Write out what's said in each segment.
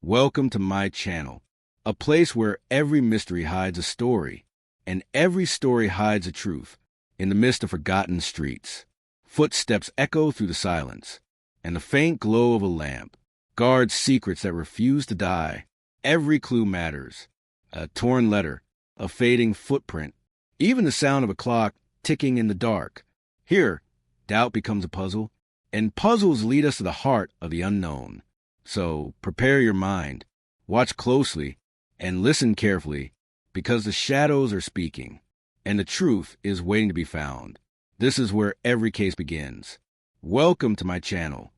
Welcome to my channel, a place where every mystery hides a story, and every story hides a truth. In the midst of forgotten streets, footsteps echo through the silence, and the faint glow of a lamp guards secrets that refuse to die. Every clue matters. A torn letter, a fading footprint, even the sound of a clock ticking in the dark. Here, doubt becomes a puzzle, and puzzles lead us to the heart of the unknown. So prepare your mind, watch closely, and listen carefully, because the shadows are speaking, and the truth is waiting to be found. This is where every case begins. Welcome to my channel.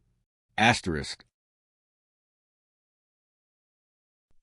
Asterisk.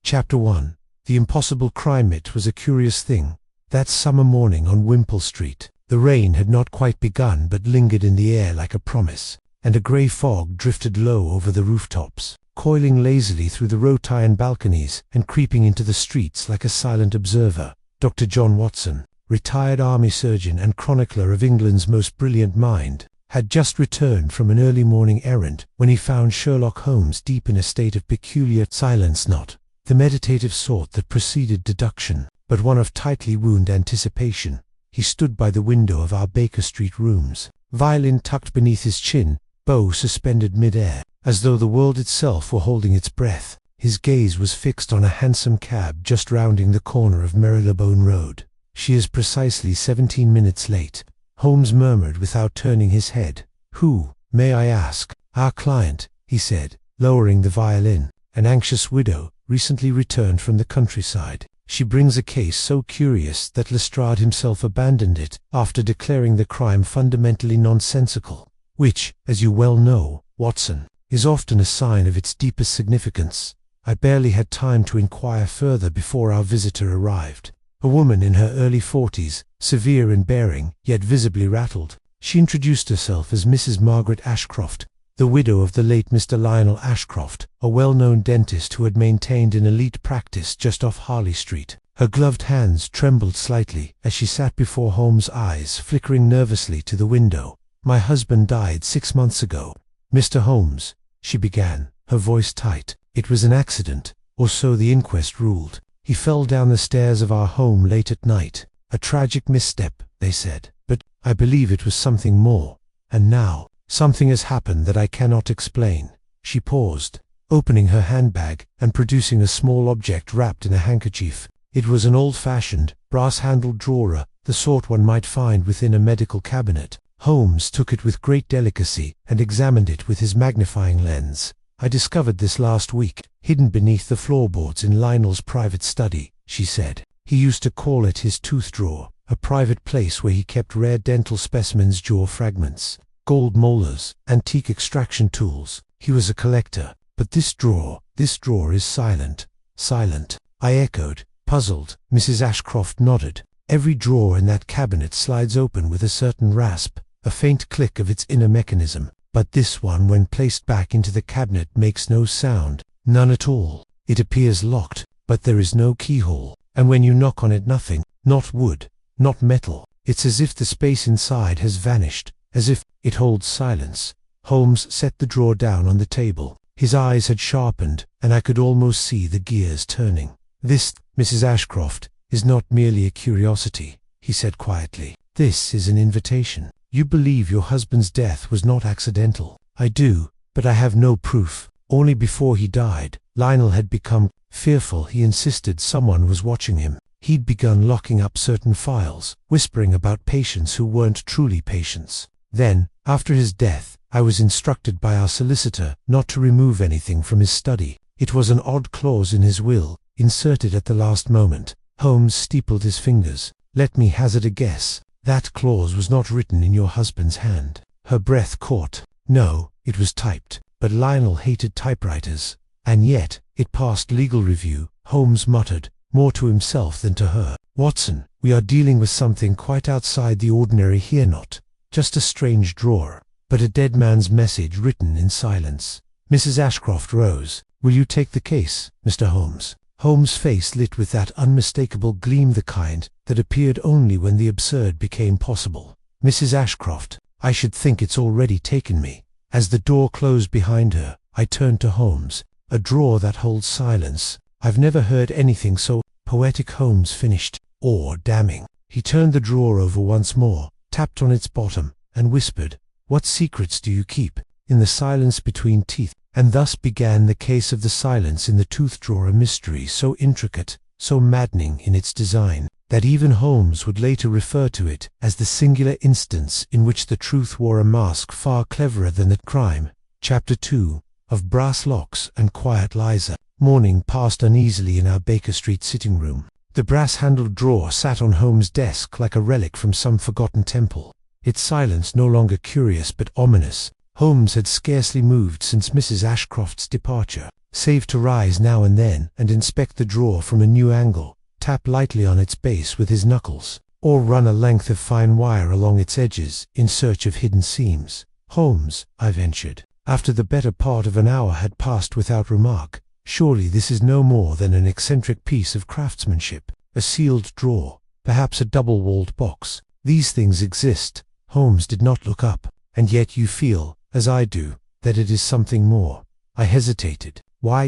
Chapter 1. The impossible crime. It was a curious thing. That summer morning on Wimpole Street, the rain had not quite begun but lingered in the air like a promise, and a grey fog drifted low over the rooftops, coiling lazily through the wrought iron balconies and creeping into the streets like a silent observer. Dr. John Watson, retired army surgeon and chronicler of England's most brilliant mind, had just returned from an early morning errand when he found Sherlock Holmes deep in a state of peculiar silence, not the meditative sort that preceded deduction, but one of tightly wound anticipation. He stood by the window of our Baker Street rooms, violin tucked beneath his chin, bow suspended mid-air, as though the world itself were holding its breath. His gaze was fixed on a hansom cab just rounding the corner of Marylebone Road. "She is precisely 17 minutes late," Holmes murmured without turning his head. "Who, may I ask?" "Our client," he said, lowering the violin. "An anxious widow, recently returned from the countryside. She brings a case so curious that Lestrade himself abandoned it after declaring the crime fundamentally nonsensical, which, as you well know, Watson, is often a sign of its deepest significance." I barely had time to inquire further before our visitor arrived. A woman in her early 40s, severe in bearing, yet visibly rattled. She introduced herself as Mrs. Margaret Ashcroft, the widow of the late Mr. Lionel Ashcroft, a well-known dentist who had maintained an elite practice just off Harley Street. Her gloved hands trembled slightly as she sat before Holmes' eyes flickering nervously to the window. "My husband died 6 months ago, Mr. Holmes," she began, her voice tight. "It was an accident, or so the inquest ruled. He fell down the stairs of our home late at night. A tragic misstep, they said, but I believe it was something more. And now, something has happened that I cannot explain." She paused, opening her handbag and producing a small object wrapped in a handkerchief. It was an old-fashioned, brass-handled drawer, the sort one might find within a medical cabinet. Holmes took it with great delicacy and examined it with his magnifying lens. "I discovered this last week, hidden beneath the floorboards in Lionel's private study," she said. "He used to call it his tooth drawer, a private place where he kept rare dental specimens, jaw fragments, gold molars, antique extraction tools. He was a collector. But this drawer is silent." "Silent?" I echoed, puzzled. Mrs. Ashcroft nodded. "Every drawer in that cabinet slides open with a certain rasp, a faint click of its inner mechanism. But this one, when placed back into the cabinet, makes no sound, none at all. It appears locked, but there is no keyhole, and when you knock on it, nothing, not wood, not metal. It's as if the space inside has vanished, as if it holds silence." Holmes set the drawer down on the table. His eyes had sharpened, and I could almost see the gears turning. "This, Mrs. Ashcroft, is not merely a curiosity," he said quietly. "This is an invitation. You believe your husband's death was not accidental." "I do, but I have no proof. Only before he died, Lionel had become fearful. He insisted someone was watching him. He'd begun locking up certain files, whispering about patients who weren't truly patients. Then, after his death, I was instructed by our solicitor not to remove anything from his study. It was an odd clause in his will, inserted at the last moment." Holmes steepled his fingers. "Let me hazard a guess. That clause was not written in your husband's hand." Her breath caught. "No, it was typed. But Lionel hated typewriters. And yet, it passed legal review," Holmes muttered, more to himself than to her. "Watson, we are dealing with something quite outside the ordinary here, not just a strange drawer, but a dead man's message written in silence." Mrs. Ashcroft rose. "Will you take the case, Mr. Holmes?" Holmes' face lit with that unmistakable gleam, the kind that appeared only when the absurd became possible. "Mrs. Ashcroft, I should think it's already taken me." As the door closed behind her, I turned to Holmes. A drawer that holds silence. I've never heard anything so poetic. Holmes finished, or damning. He turned the drawer over once more, tapped on its bottom, and whispered, "What secrets do you keep?" In the silence between teeth. And thus began the case of the silence in the tooth drawer, a mystery so intricate, so maddening in its design, that even Holmes would later refer to it as the singular instance in which the truth wore a mask far cleverer than the crime. Chapter 2 of Brass Locks and Quiet Liza. Morning passed uneasily in our Baker Street sitting room. The brass-handled drawer sat on Holmes' desk like a relic from some forgotten temple, its silence no longer curious but ominous. Holmes had scarcely moved since Mrs. Ashcroft's departure, save to rise now and then and inspect the drawer from a new angle, tap lightly on its base with his knuckles, or run a length of fine wire along its edges in search of hidden seams. "Holmes," I ventured, after the better part of an hour had passed without remark, "surely this is no more than an eccentric piece of craftsmanship, a sealed drawer, perhaps a double-walled box. These things exist." Holmes did not look up. "And yet you feel, as I do, that it is something more." I hesitated. "Why,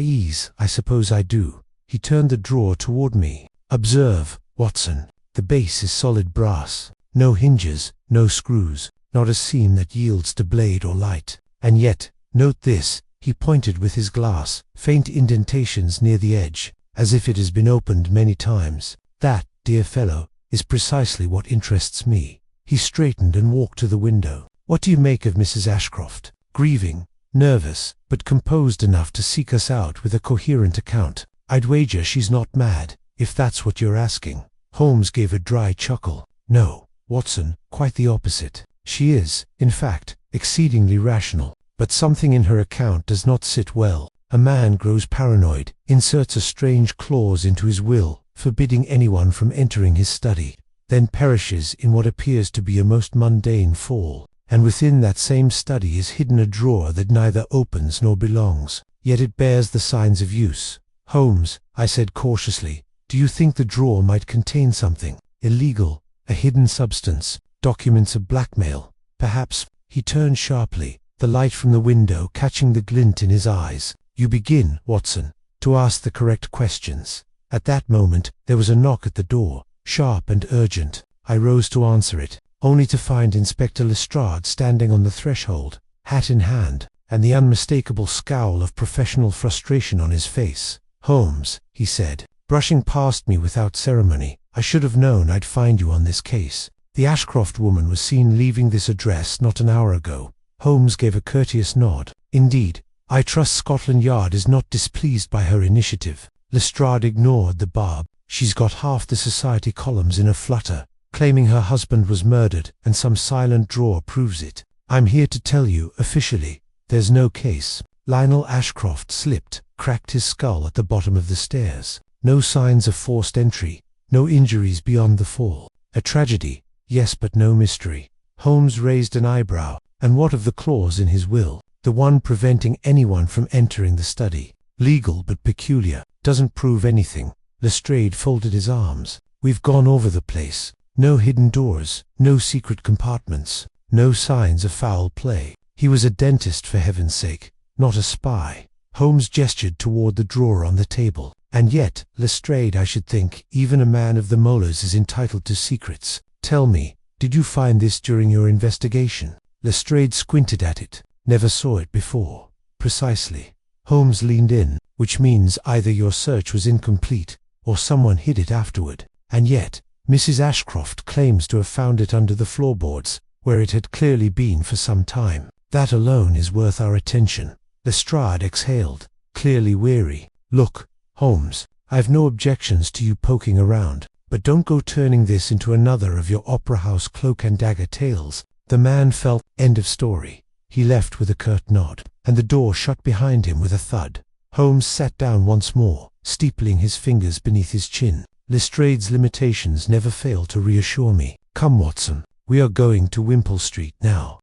I suppose I do." He turned the drawer toward me. "Observe, Watson, the base is solid brass. No hinges, no screws, not a seam that yields to blade or light. And yet, note this," he pointed with his glass, "faint indentations near the edge, as if it has been opened many times. That, dear fellow, is precisely what interests me." He straightened and walked to the window. "What do you make of Mrs. Ashcroft?" "Grieving, nervous, but composed enough to seek us out with a coherent account. I'd wager she's not mad, if that's what you're asking." Holmes gave a dry chuckle. "No, Watson, quite the opposite. She is, in fact, exceedingly rational, but something in her account does not sit well. A man grows paranoid, inserts a strange clause into his will, forbidding anyone from entering his study, then perishes in what appears to be a most mundane fall. And within that same study is hidden a drawer that neither opens nor belongs, yet it bears the signs of use." "Holmes," I said cautiously, "do you think the drawer might contain something illegal, a hidden substance, documents of blackmail, perhaps?" He turned sharply, the light from the window catching the glint in his eyes. "You begin, Watson, to ask the correct questions." At that moment there was a knock at the door, sharp and urgent. I rose to answer it, only to find Inspector Lestrade standing on the threshold, hat in hand, and the unmistakable scowl of professional frustration on his face. "Holmes," he said, brushing past me without ceremony, "I should have known I'd find you on this case. The Ashcroft woman was seen leaving this address not an hour ago." Holmes gave a courteous nod. "Indeed, I trust Scotland Yard is not displeased by her initiative." Lestrade ignored the barb. "She's got half the society columns in a flutter, claiming her husband was murdered, and some silent drawer proves it. I'm here to tell you, officially, there's no case. Lionel Ashcroft slipped, cracked his skull at the bottom of the stairs. No signs of forced entry, no injuries beyond the fall. A tragedy, yes, but no mystery." Holmes raised an eyebrow. "And what of the clause in his will, the one preventing anyone from entering the study?" "Legal but peculiar, doesn't prove anything." Lestrade folded his arms. "We've gone over the place. No hidden doors, no secret compartments, no signs of foul play. He was a dentist, for heaven's sake, not a spy." Holmes gestured toward the drawer on the table. "And yet, Lestrade, I should think even a man of the molars is entitled to secrets. Tell me, did you find this during your investigation?" Lestrade squinted at it. "Never saw it before." "Precisely." Holmes leaned in. "Which means either your search was incomplete, or someone hid it afterward. And yet, Mrs. Ashcroft claims to have found it under the floorboards, where it had clearly been for some time. That alone is worth our attention." Lestrade exhaled, clearly weary. "Look, Holmes, I have no objections to you poking around, but don't go turning this into another of your opera house cloak and dagger tales." The man felt. End of story. He left with a curt nod, and the door shut behind him with a thud. Holmes sat down once more, steepling his fingers beneath his chin. Lestrade's limitations never failed to reassure me. "Come, Watson, we are going to Wimpole Street now."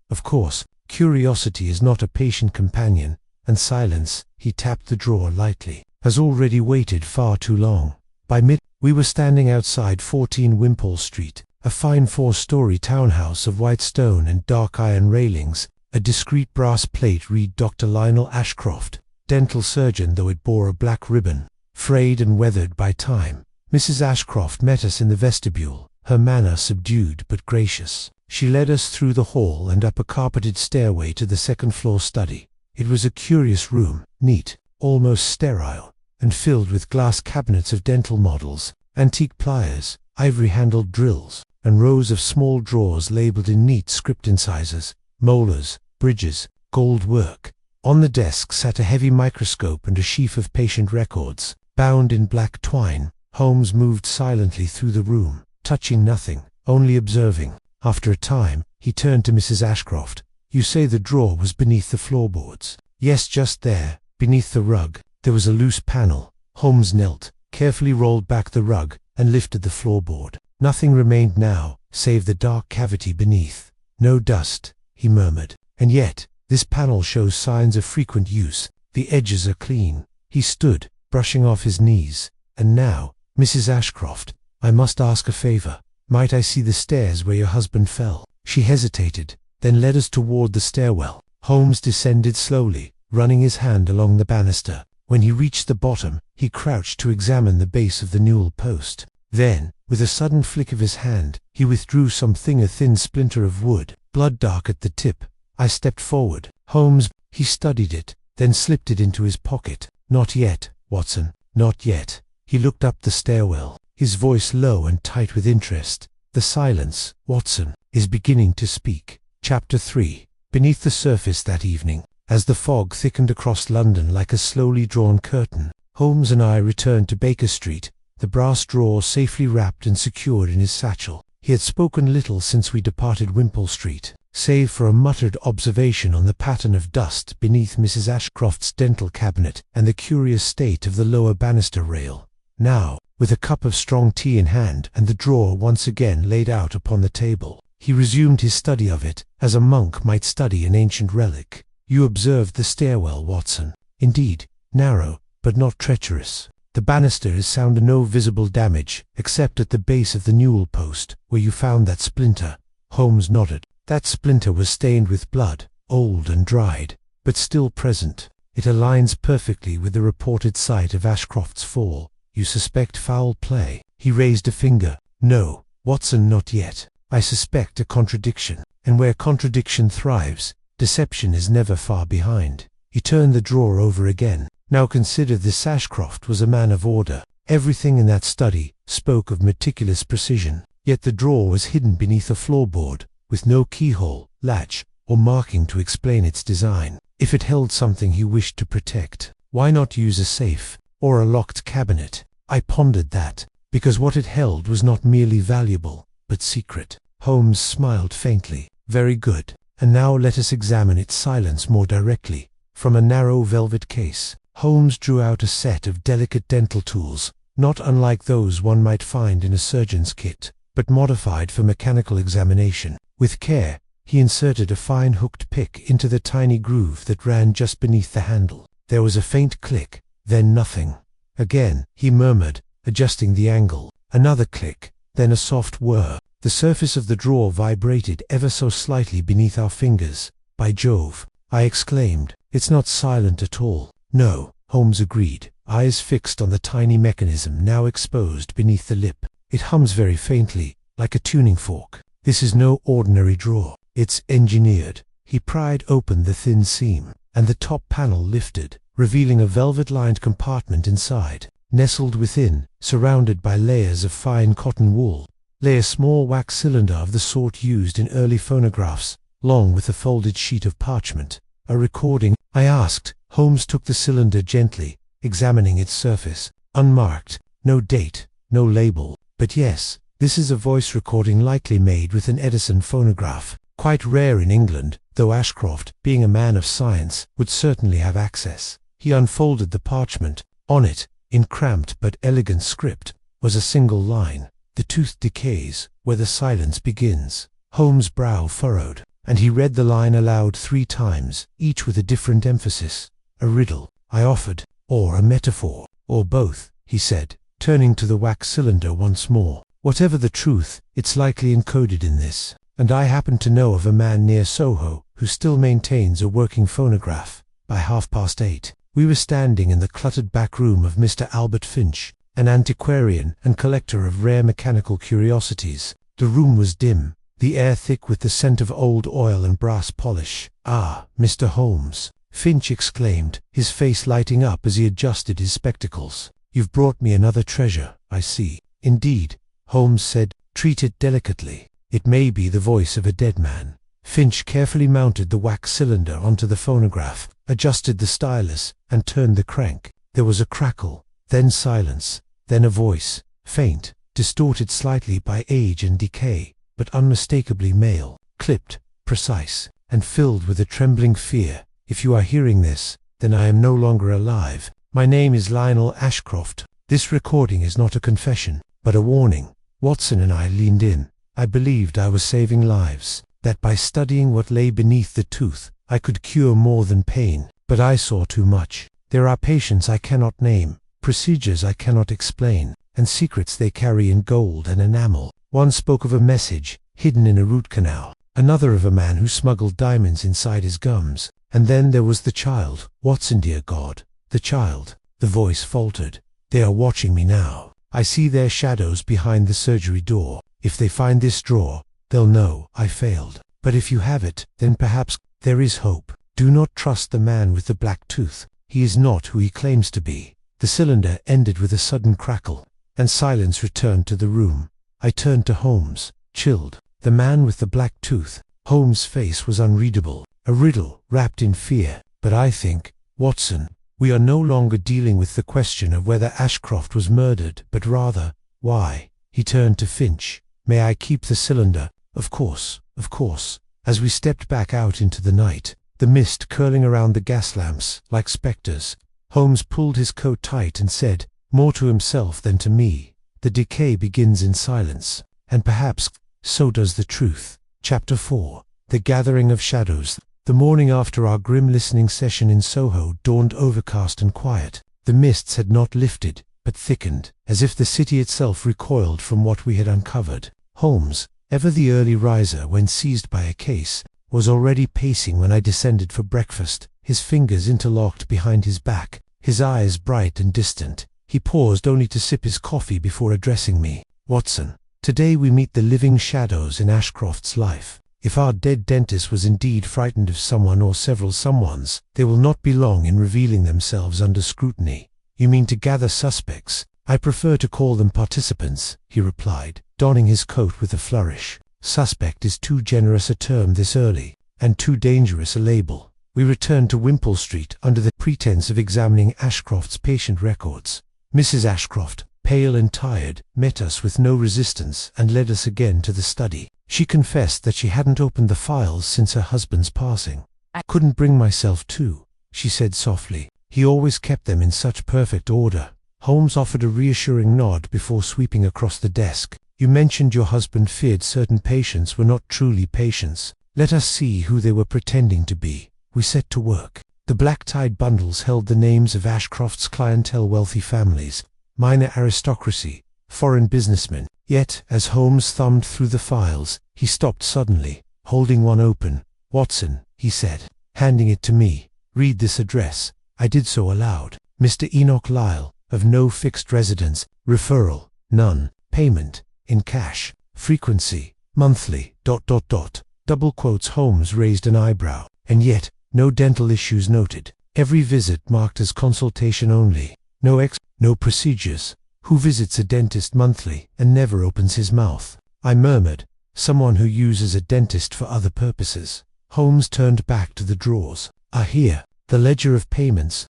Of course, curiosity is not a patient companion, and silence, he tapped the drawer lightly, has already waited far too long. By we were standing outside 14 Wimpole Street, a fine 4-story townhouse of white stone and dark iron railings. A discreet brass plate read Dr. Lionel Ashcroft, dental surgeon though it bore a black ribbon, frayed and weathered by time. Mrs. Ashcroft met us in the vestibule, her manner subdued but gracious. She led us through the hall and up a carpeted stairway to the second-floor study. It was a curious room, neat, almost sterile, and filled with glass cabinets of dental models, antique pliers, ivory-handled drills, and rows of small drawers labeled in neat script incisors, molars, bridges, gold work. On the desk sat a heavy microscope and a sheaf of patient records, bound in black twine. Holmes moved silently through the room, touching nothing, only observing. After a time, he turned to Mrs. Ashcroft. "You say the drawer was beneath the floorboards?" "Yes, just there, beneath the rug. There was a loose panel." Holmes knelt, carefully rolled back the rug, and lifted the floorboard. Nothing remained now, save the dark cavity beneath. "No dust," he murmured. "And yet, this panel shows signs of frequent use. The edges are clean." He stood, brushing off his knees. "And now, Mrs. Ashcroft, I must ask a favor. Might I see the stairs where your husband fell?" She hesitated, then led us toward the stairwell. Holmes descended slowly, running his hand along the banister. When he reached the bottom, he crouched to examine the base of the newel post. Then, with a sudden flick of his hand, he withdrew a thin splinter of wood, blood dark at the tip. I stepped forward. "Holmes," he studied it, then slipped it into his pocket. "Not yet, Watson, not yet." He looked up the stairwell, his voice low and tight with interest. "The silence, Watson, is beginning to speak." Chapter 3. Beneath the surface that evening, as the fog thickened across London like a slowly drawn curtain, Holmes and I returned to Baker Street, the brass drawer safely wrapped and secured in his satchel. He had spoken little since we departed Wimpole Street, save for a muttered observation on the pattern of dust beneath Mrs. Ashcroft's dental cabinet and the curious state of the lower banister rail. Now, with a cup of strong tea in hand and the drawer once again laid out upon the table, he resumed his study of it, as a monk might study an ancient relic. "You observed the stairwell, Watson. Indeed, narrow, but not treacherous. The banister is sound and no visible damage, except at the base of the newel post, where you found that splinter." Holmes nodded. "That splinter was stained with blood, old and dried, but still present. It aligns perfectly with the reported site of Ashcroft's fall. You suspect foul play?" He raised a finger. "No, Watson, not yet. I suspect a contradiction, and where contradiction thrives, deception is never far behind." He turned the drawer over again. "Now consider this. Ashcroft was a man of order. Everything in that study spoke of meticulous precision. Yet the drawer was hidden beneath a floorboard, with no keyhole, latch, or marking to explain its design. If it held something he wished to protect, why not use a safe, or a locked cabinet? I pondered that, because what it held was not merely valuable, but secret." Holmes smiled faintly. "Very good. And now let us examine its silence more directly." From a narrow velvet case, Holmes drew out a set of delicate dental tools, not unlike those one might find in a surgeon's kit, but modified for mechanical examination. With care, he inserted a fine hooked pick into the tiny groove that ran just beneath the handle. There was a faint click, then nothing. Again, he murmured, adjusting the angle. Another click, then a soft whir. The surface of the drawer vibrated ever so slightly beneath our fingers. "By Jove!" I exclaimed. "It's not silent at all." "No," Holmes agreed, eyes fixed on the tiny mechanism now exposed beneath the lip. "It hums very faintly, like a tuning fork. This is no ordinary drawer. It's engineered." He pried open the thin seam, and the top panel lifted, revealing a velvet-lined compartment inside. Nestled within, surrounded by layers of fine cotton wool, lay a small wax cylinder of the sort used in early phonographs, long with a folded sheet of parchment. "A recording?" I asked. Holmes took the cylinder gently, examining its surface. "Unmarked, no date, no label. But yes, this is a voice recording likely made with an Edison phonograph. Quite rare in England, though Ashcroft, being a man of science, would certainly have access." He unfolded the parchment. On it, in cramped but elegant script, was a single line. "The tooth decays where the silence begins." Holmes' brow furrowed, and he read the line aloud 3 times, each with a different emphasis. "A riddle," I offered, "or a metaphor, or both," he said, turning to the wax cylinder once more. "Whatever the truth, it's likely encoded in this. And I happen to know of a man near Soho who still maintains a working phonograph. By 8:30. We were standing in the cluttered back room of Mr. Albert Finch, an antiquarian and collector of rare mechanical curiosities. The room was dim, the air thick with the scent of old oil and brass polish. "Ah, Mr. Holmes," Finch exclaimed, his face lighting up as he adjusted his spectacles. "You've brought me another treasure, I see." "Indeed," Holmes said, "treat it delicately. It may be the voice of a dead man." Finch carefully mounted the wax cylinder onto the phonograph, adjusted the stylus, and turned the crank. There was a crackle, then silence, then a voice, faint, distorted slightly by age and decay, but unmistakably male, clipped, precise, and filled with a trembling fear. "If you are hearing this, then I am no longer alive. My name is Lionel Ashcroft. This recording is not a confession, but a warning." Watson and I leaned in. I believed I was saving lives, that by studying what lay beneath the tooth, I could cure more than pain. But I saw too much. There are patients I cannot name, procedures I cannot explain, and secrets they carry in gold and enamel. One spoke of a message hidden in a root canal, another of a man who smuggled diamonds inside his gums. And then there was the child. "Watson, dear God, the child." The voice faltered. "They are watching me now. I see their shadows behind the surgery door. If they find this drawer, they'll know I failed. But if you have it, then perhaps there is hope. Do not trust the man with the black tooth. He is not who he claims to be." The cylinder ended with a sudden crackle, and silence returned to the room. I turned to Holmes, chilled. The man with the black tooth. Holmes' face was unreadable, a riddle wrapped in fear. "But I think, Watson, we are no longer dealing with the question of whether Ashcroft was murdered, but rather, why." He turned to Finch. "May I keep the cylinder?" Of course, of course." As we stepped back out into the night, the mist curling around the gas lamps like specters, Holmes pulled his coat tight and said, more to himself than to me, "The decay begins in silence, and perhaps so does the truth." Chapter 4. The Gathering of Shadows. The morning after our grim listening session in Soho dawned overcast and quiet. The mists had not lifted, but thickened, as if the city itself recoiled from what we had uncovered. Holmes, ever the early riser when seized by a case, was already pacing when I descended for breakfast, his fingers interlocked behind his back, his eyes bright and distant. He paused only to sip his coffee before addressing me. "Watson, today we meet the living shadows in Ashcroft's life. If our dead dentist was indeed frightened of someone or several someones, they will not be long in revealing themselves under scrutiny." "You mean to gather suspects?" "I prefer to call them participants," he replied, donning his coat with a flourish. "Suspect is too generous a term this early, and too dangerous a label." We returned to Wimpole Street under the pretense of examining Ashcroft's patient records. Mrs. Ashcroft, pale and tired, met us with no resistance and led us again to the study. She confessed that she hadn't opened the files since her husband's passing. "I couldn't bring myself to," she said softly. "He always kept them in such perfect order." Holmes offered a reassuring nod before sweeping across the desk. "You mentioned your husband feared certain patients were not truly patients. Let us see who they were pretending to be." We set to work. The black-tied bundles held the names of Ashcroft's clientele, wealthy families, minor aristocracy, foreign businessmen. Yet, as Holmes thumbed through the files, he stopped suddenly, holding one open. "Watson," he said, handing it to me, "read this address." I did so aloud. "Mr. Enoch Lyle, of no fixed residence, referral, none, payment, in cash, frequency, monthly, ... Double quotes. Holmes raised an eyebrow. "And yet, no dental issues noted. Every visit marked as consultation only. No procedures. Who visits a dentist monthly and never opens his mouth?" I murmured, "Someone who uses a dentist for other purposes." Holmes turned back to the drawers. Here, the ledger of payments.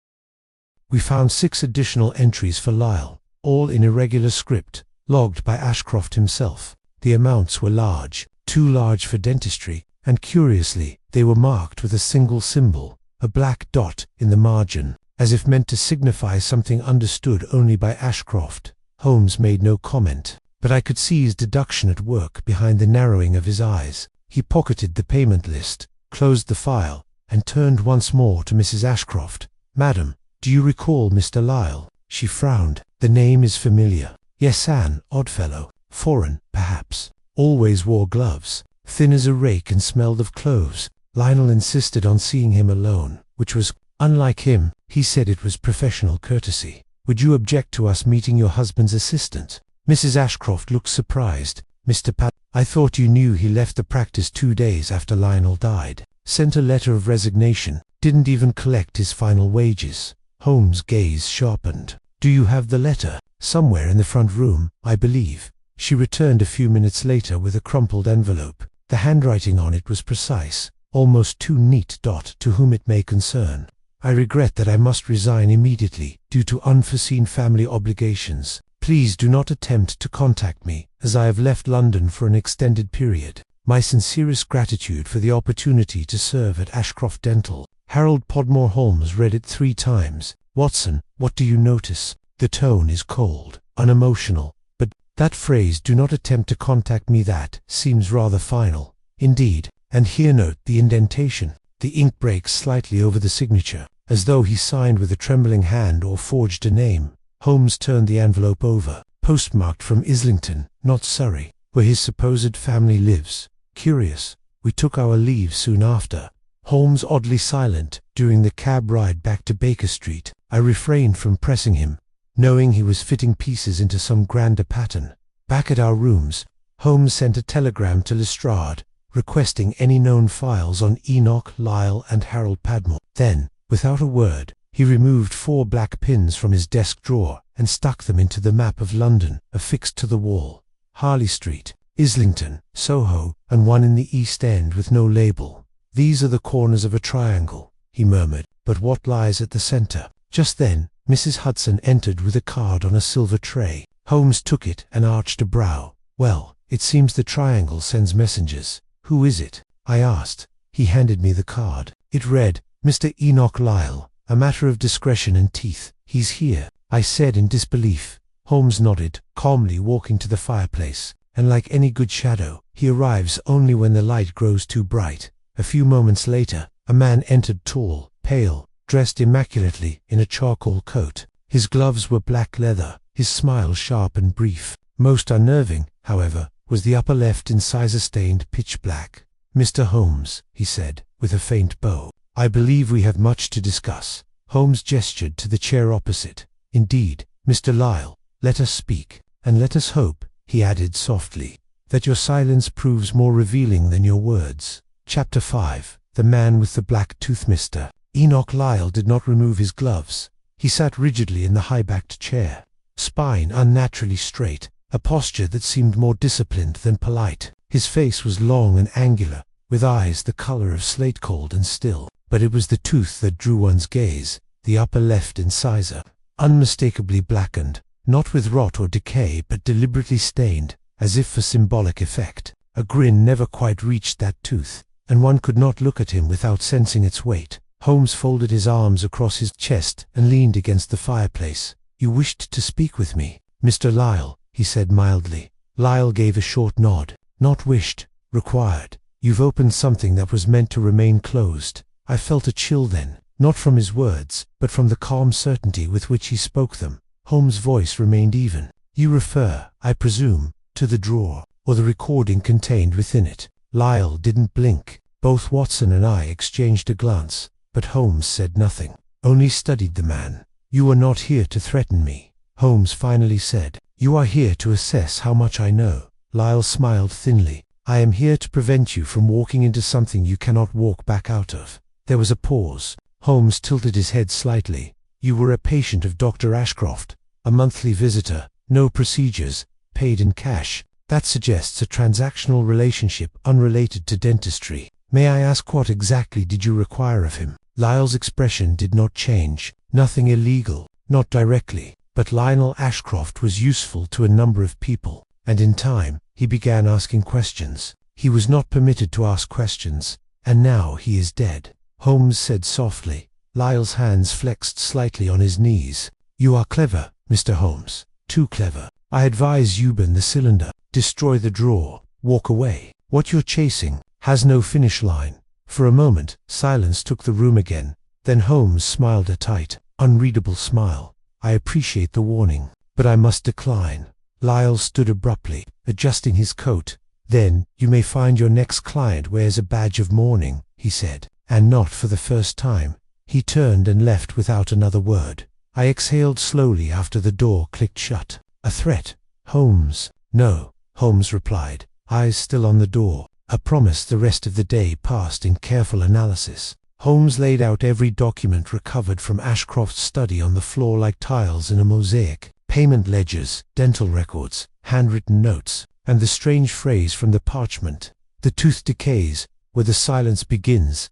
We found 6 additional entries for Lyle, all in irregular script, logged by Ashcroft himself. The amounts were large, too large for dentistry, and curiously, they were marked with a single symbol, a black dot in the margin, as if meant to signify something understood only by Ashcroft. Holmes made no comment, but I could see his deduction at work behind the narrowing of his eyes. He pocketed the payment list, closed the file, and turned once more to Mrs. Ashcroft. "Madam, do you recall Mr. Lyle?" She frowned. "The name is familiar." "Yes, an odd fellow. Foreign, perhaps. Always wore gloves. Thin as a rake and smelled of cloves." Lionel insisted on seeing him alone, which was Unlike him, he said it was professional courtesy. Would you object to us meeting your husband's assistant? Mrs. Ashcroft looked surprised. Mr. I thought you knew he left the practice 2 days after Lionel died. Sent a letter of resignation. Didn't even collect his final wages. Holmes' gaze sharpened. Do you have the letter? Somewhere in the front room, I believe. She returned a few minutes later with a crumpled envelope. The handwriting on it was precise, almost too neat. To whom it may concern. I regret that I must resign immediately due to unforeseen family obligations. Please do not attempt to contact me, as I have left London for an extended period. My sincerest gratitude for the opportunity to serve at Ashcroft Dental. Harold Podmore Holmes read it 3 times. Watson, what do you notice? The tone is cold, unemotional, but that phrase, do not attempt to contact me, that seems rather final. Indeed, and here note the indentation. The ink breaks slightly over the signature, as though he signed with a trembling hand or forged a name. Holmes turned the envelope over. Postmarked from Islington, not Surrey, where his supposed family lives. Curious. We took our leave soon after. Holmes oddly silent during the cab ride back to Baker Street. I refrained from pressing him, knowing he was fitting pieces into some grander pattern. Back at our rooms, Holmes sent a telegram to Lestrade, requesting any known files on Enoch, Lyle and Harold Podmore. Then, without a word, he removed 4 black pins from his desk drawer and stuck them into the map of London, affixed to the wall. Harley Street, Islington, Soho, and one in the East End with no label. These are the corners of a triangle, he murmured, but what lies at the center? Just then, Mrs. Hudson entered with a card on a silver tray. Holmes took it and arched a brow. Well, it seems the triangle sends messengers. Who is it? I asked. He handed me the card. It read, Mr. Enoch Lyle, a matter of discretion and teeth. He's here, I said in disbelief. Holmes nodded, calmly walking to the fireplace, and like any good shadow, he arrives only when the light grows too bright. A few moments later, a man entered, tall, pale, dressed immaculately in a charcoal coat. His gloves were black leather, his smile sharp and brief. Most unnerving, however, was the upper left incisor-stained pitch black. Mr. Holmes, he said, with a faint bow, I believe we have much to discuss. Holmes gestured to the chair opposite. Indeed, Mr. Lyle, let us speak, and let us hope, he added softly, that your silence proves more revealing than your words. Chapter 5. The Man with the Black Tooth. Mr. Enoch Lyle did not remove his gloves. He sat rigidly in the high-backed chair, spine unnaturally straight, a posture that seemed more disciplined than polite. His face was long and angular, with eyes the color of slate, cold and still. But it was the tooth that drew one's gaze, the upper left incisor, unmistakably blackened, not with rot or decay but deliberately stained, as if for symbolic effect. A grin never quite reached that tooth, and one could not look at him without sensing its weight. Holmes folded his arms across his chest and leaned against the fireplace. You wished to speak with me, Mr. Lyle, he said mildly. Lyle gave a short nod. Not wished, required. You've opened something that was meant to remain closed. I felt a chill then, not from his words, but from the calm certainty with which he spoke them. Holmes' voice remained even. You refer, I presume, to the drawer, or the recording contained within it. Lyle didn't blink. Both Watson and I exchanged a glance, but Holmes said nothing, only studied the man. You are not here to threaten me, Holmes finally said. You are here to assess how much I know. Lyle smiled thinly. I am here to prevent you from walking into something you cannot walk back out of. There was a pause. Holmes tilted his head slightly. You were a patient of Dr. Ashcroft, a monthly visitor, no procedures, paid in cash. That suggests a transactional relationship unrelated to dentistry. May I ask what exactly did you require of him? Lyle's expression did not change. Nothing illegal, not directly, but Lionel Ashcroft was useful to a number of people, and in time, he began asking questions. He was not permitted to ask questions, and now he is dead, Holmes said softly. Lyle's hands flexed slightly on his knees. You are clever, Mr. Holmes. Too clever. I advise you burn the cylinder, destroy the drawer, walk away. What you're chasing has no finish line. For a moment, silence took the room again. Then Holmes smiled a tight, unreadable smile. I appreciate the warning, but I must decline. Lyle stood abruptly, adjusting his coat. Then, you may find your next client wears a badge of mourning, he said, and not for the first time. He turned and left without another word. I exhaled slowly after the door clicked shut. A threat? Holmes? No, Holmes replied, eyes still on the door. A promise. The rest of the day passed in careful analysis. Holmes laid out every document recovered from Ashcroft's study on the floor like tiles in a mosaic. Payment ledgers, dental records, handwritten notes, and the strange phrase from the parchment. The tooth decays, where the silence begins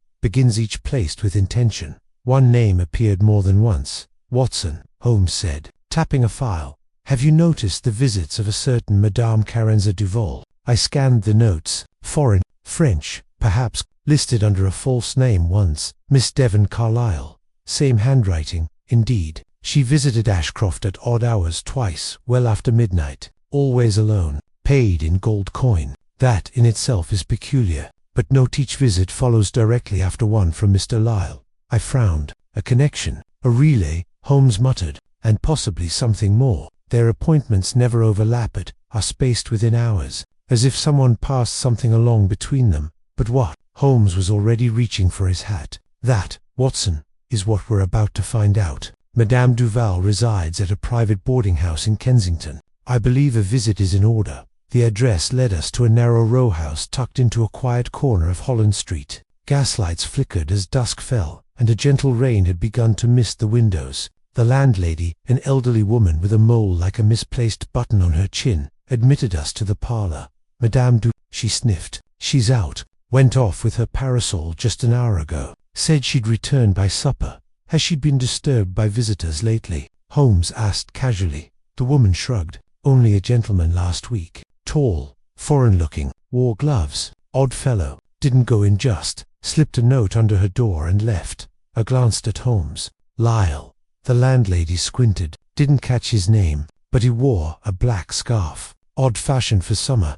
each placed with intention. One name appeared more than once. Watson, Holmes said, tapping a file. Have you noticed the visits of a certain Madame Carenza Duval? I scanned the notes. Foreign, French, perhaps, listed under a false name once. Miss Devon Carlyle. Same handwriting, indeed. She visited Ashcroft at odd hours twice, well after midnight. Always alone. Paid in gold coin. That in itself is peculiar. But note each visit follows directly after one from Mr. Lyle. I frowned. A connection. A relay, Holmes muttered. And possibly something more. Their appointments never overlap but are spaced within hours, as if someone passed something along between them. But what? Holmes was already reaching for his hat. That, Watson, is what we're about to find out. Madame Duval resides at a private boarding house in Kensington. I believe a visit is in order. The address led us to a narrow row house tucked into a quiet corner of Holland Street. Gaslights flickered as dusk fell, and a gentle rain had begun to mist the windows. The landlady, an elderly woman with a mole like a misplaced button on her chin, admitted us to the parlor. Madame she sniffed. She's out. Went off with her parasol just an hour ago. Said she'd return by supper. Has she been disturbed by visitors lately? Holmes asked casually. The woman shrugged. Only a gentleman last week. Tall, foreign-looking, wore gloves. Odd fellow. Didn't go in just. Slipped a note under her door and left. I glanced at Holmes. Lyle. The landlady squinted. Didn't catch his name, but he wore a black scarf. Odd fashion for summer.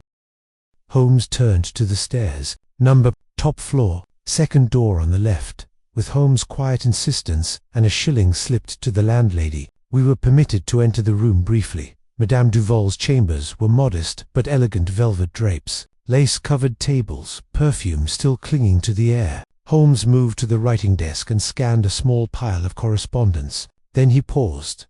Holmes turned to the stairs. Top floor, second door on the left. With Holmes' quiet insistence and a shilling slipped to the landlady, we were permitted to enter the room briefly. Madame Duval's chambers were modest but elegant velvet drapes, lace-covered tables, perfume still clinging to the air. Holmes moved to the writing desk and scanned a small pile of correspondence. Then he paused.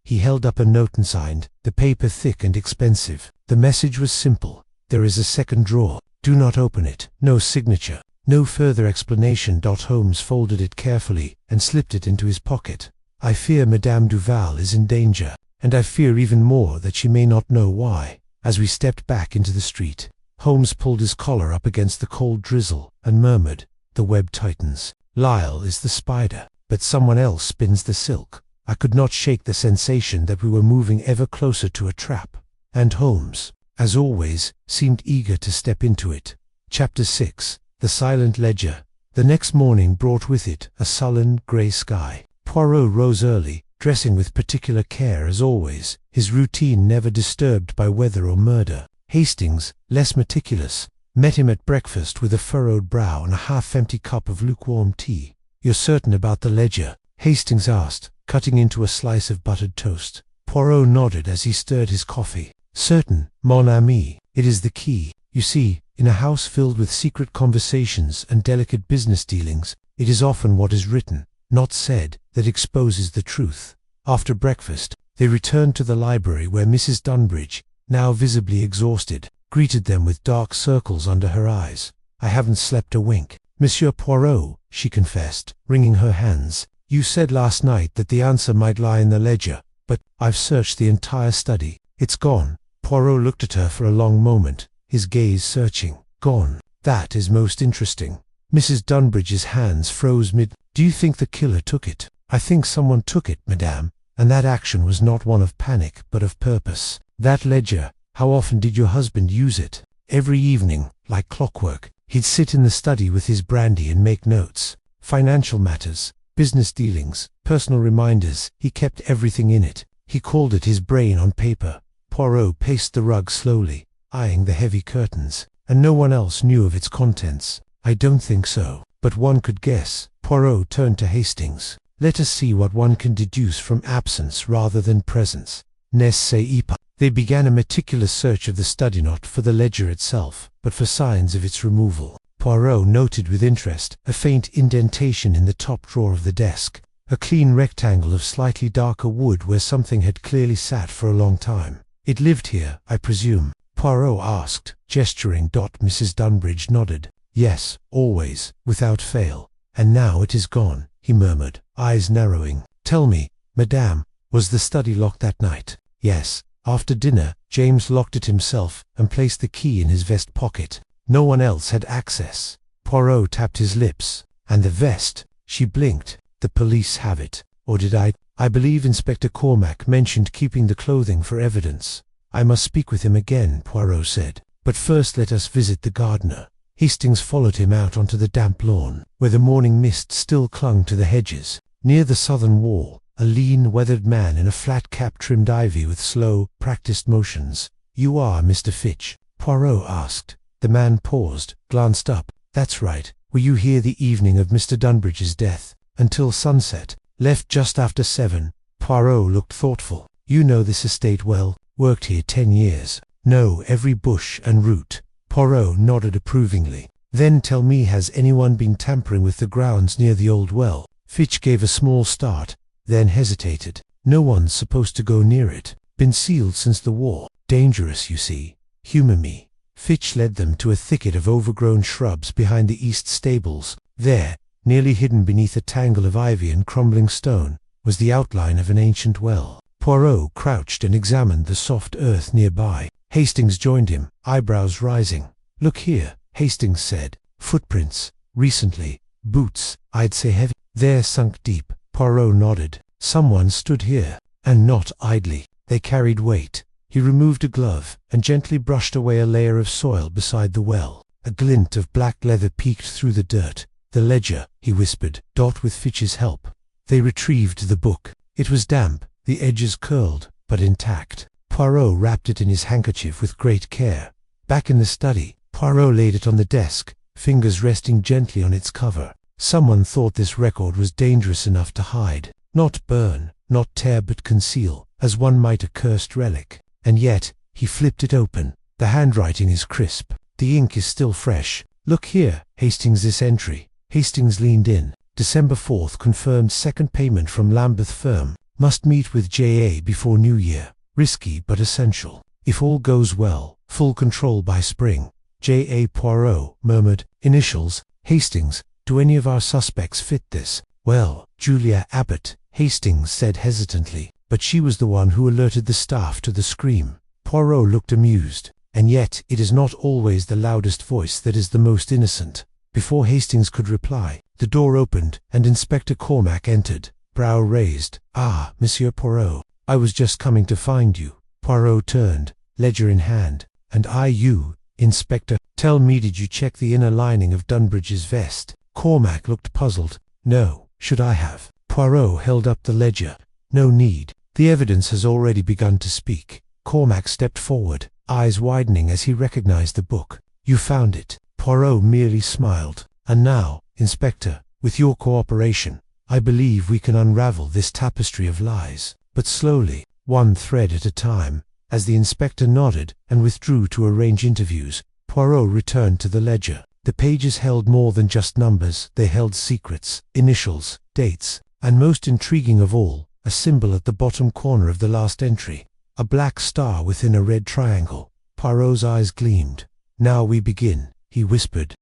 He held up a note and signed, the paper thick and expensive. The message was simple. There is a second drawer. Do not open it. No signature. No further explanation. Holmes folded it carefully and slipped it into his pocket. I fear Madame Duval is in danger, and I fear even more that she may not know why. As we stepped back into the street, Holmes pulled his collar up against the cold drizzle and murmured, the web tightens. Lyle is the spider, but someone else spins the silk. I could not shake the sensation that we were moving ever closer to a trap. And Holmes, as always, seemed eager to step into it. Chapter 6. The Silent Ledger. The next morning brought with it a sullen, grey sky. Poirot rose early, dressing with particular care as always, his routine never disturbed by weather or murder. Hastings, less meticulous, met him at breakfast with a furrowed brow and a half-empty cup of lukewarm tea. You're certain about the ledger? Hastings asked, cutting into a slice of buttered toast. Poirot nodded as he stirred his coffee. Certain, mon ami. It is the key. You see, in a house filled with secret conversations and delicate business dealings, it is often what is written, not said, that exposes the truth. After breakfast, they returned to the library where Mrs. Dunbridge, now visibly exhausted, greeted them with dark circles under her eyes. I haven't slept a wink. Monsieur Poirot, she confessed, wringing her hands. You said last night that the answer might lie in the ledger, but I've searched the entire study. It's gone. Poirot looked at her for a long moment, his gaze searching. Gone. That is most interesting. Mrs. Dunbridge's hands froze mid. Do you think the killer took it? I think someone took it, madame, and that action was not one of panic but of purpose. That ledger, how often did your husband use it? Every evening, like clockwork. He'd sit in the study with his brandy and make notes. Financial matters, business dealings, personal reminders. He kept everything in it. He called it his brain on paper. Poirot paced the rug slowly, eyeing the heavy curtains, and no one else knew of its contents. I don't think so, but one could guess. Poirot turned to Hastings. Let us see what one can deduce from absence rather than presence. N'est-ce pas? They began a meticulous search of the study, not for the ledger itself, but for signs of its removal. Poirot noted with interest a faint indentation in the top drawer of the desk, a clean rectangle of slightly darker wood where something had clearly sat for a long time. "It lived here, I presume?" Poirot asked, gesturing. Mrs. Dunbridge nodded. "Yes, always, without fail. And now it is gone," he murmured, eyes narrowing. "Tell me, madame, was the study locked that night?" "Yes. After dinner, James locked it himself and placed the key in his vest pocket. No one else had access." Poirot tapped his lips. "And the vest?" She blinked. "The police have it. Or did I? I believe Inspector Cormac mentioned keeping the clothing for evidence." "I must speak with him again," Poirot said. "But first let us visit the gardener." Hastings followed him out onto the damp lawn, where the morning mist still clung to the hedges. Near the southern wall, a lean, weathered man in a flat cap trimmed ivy with slow, practiced motions. "You are Mr. Fitch?" Poirot asked. The man paused, glanced up. "That's right. Were you here the evening of Mr. Dunbridge's death?" "Until sunset. Left just after 7. Poirot looked thoughtful. "You know this estate well? Worked here 10 years. Know every bush and root." Poirot nodded approvingly. "Then tell me, has anyone been tampering with the grounds near the old well?" Fitch gave a small start, then hesitated. "No one's supposed to go near it. Been sealed since the war. Dangerous, you see. Humour me." Fitch led them to a thicket of overgrown shrubs behind the east stables. There, nearly hidden beneath a tangle of ivy and crumbling stone, was the outline of an ancient well. Poirot crouched and examined the soft earth nearby. Hastings joined him, eyebrows rising. "Look here," Hastings said. "Footprints. Recently. Boots, I'd say heavy." "They're sunk deep." Poirot nodded. "Someone stood here. And not idly. They carried weight." He removed a glove and gently brushed away a layer of soil beside the well. A glint of black leather peeked through the dirt. "The ledger," he whispered, with Fitch's help. They retrieved the book. It was damp, the edges curled, but intact. Poirot wrapped it in his handkerchief with great care. Back in the study, Poirot laid it on the desk, fingers resting gently on its cover. Someone thought this record was dangerous enough to hide. Not burn, not tear, but conceal, as one might a cursed relic. And yet, he flipped it open. The handwriting is crisp. The ink is still fresh. "Look here, Hastings, this entry." Hastings leaned in. "December 4th, confirmed second payment from Lambeth firm. Must meet with J.A. before New Year. Risky but essential. If all goes well, full control by spring." J.A. Poirot murmured. "Initials, Hastings. Do any of our suspects fit this?" "Well, Julia Abbott," Hastings said hesitantly, "but she was the one who alerted the staff to the scream." Poirot looked amused. "And yet it is not always the loudest voice that is the most innocent." Before Hastings could reply, the door opened and Inspector Cormac entered, brow raised. "Ah, Monsieur Poirot, I was just coming to find you." Poirot turned, ledger in hand. "And I you, Inspector. Tell me, did you check the inner lining of Dunbridge's vest?" Cormac looked puzzled. "No, should I have?" Poirot held up the ledger. "No need. The evidence has already begun to speak." Cormac stepped forward, eyes widening as he recognized the book. "You found it." Poirot merely smiled. "And now, Inspector, with your cooperation, I believe we can unravel this tapestry of lies." But slowly, one thread at a time. As the inspector nodded and withdrew to arrange interviews, Poirot returned to the ledger. The pages held more than just numbers. They held secrets, initials, dates, and most intriguing of all, a symbol at the bottom corner of the last entry. A black star within a red triangle. Poirot's eyes gleamed. "Now we begin," he whispered.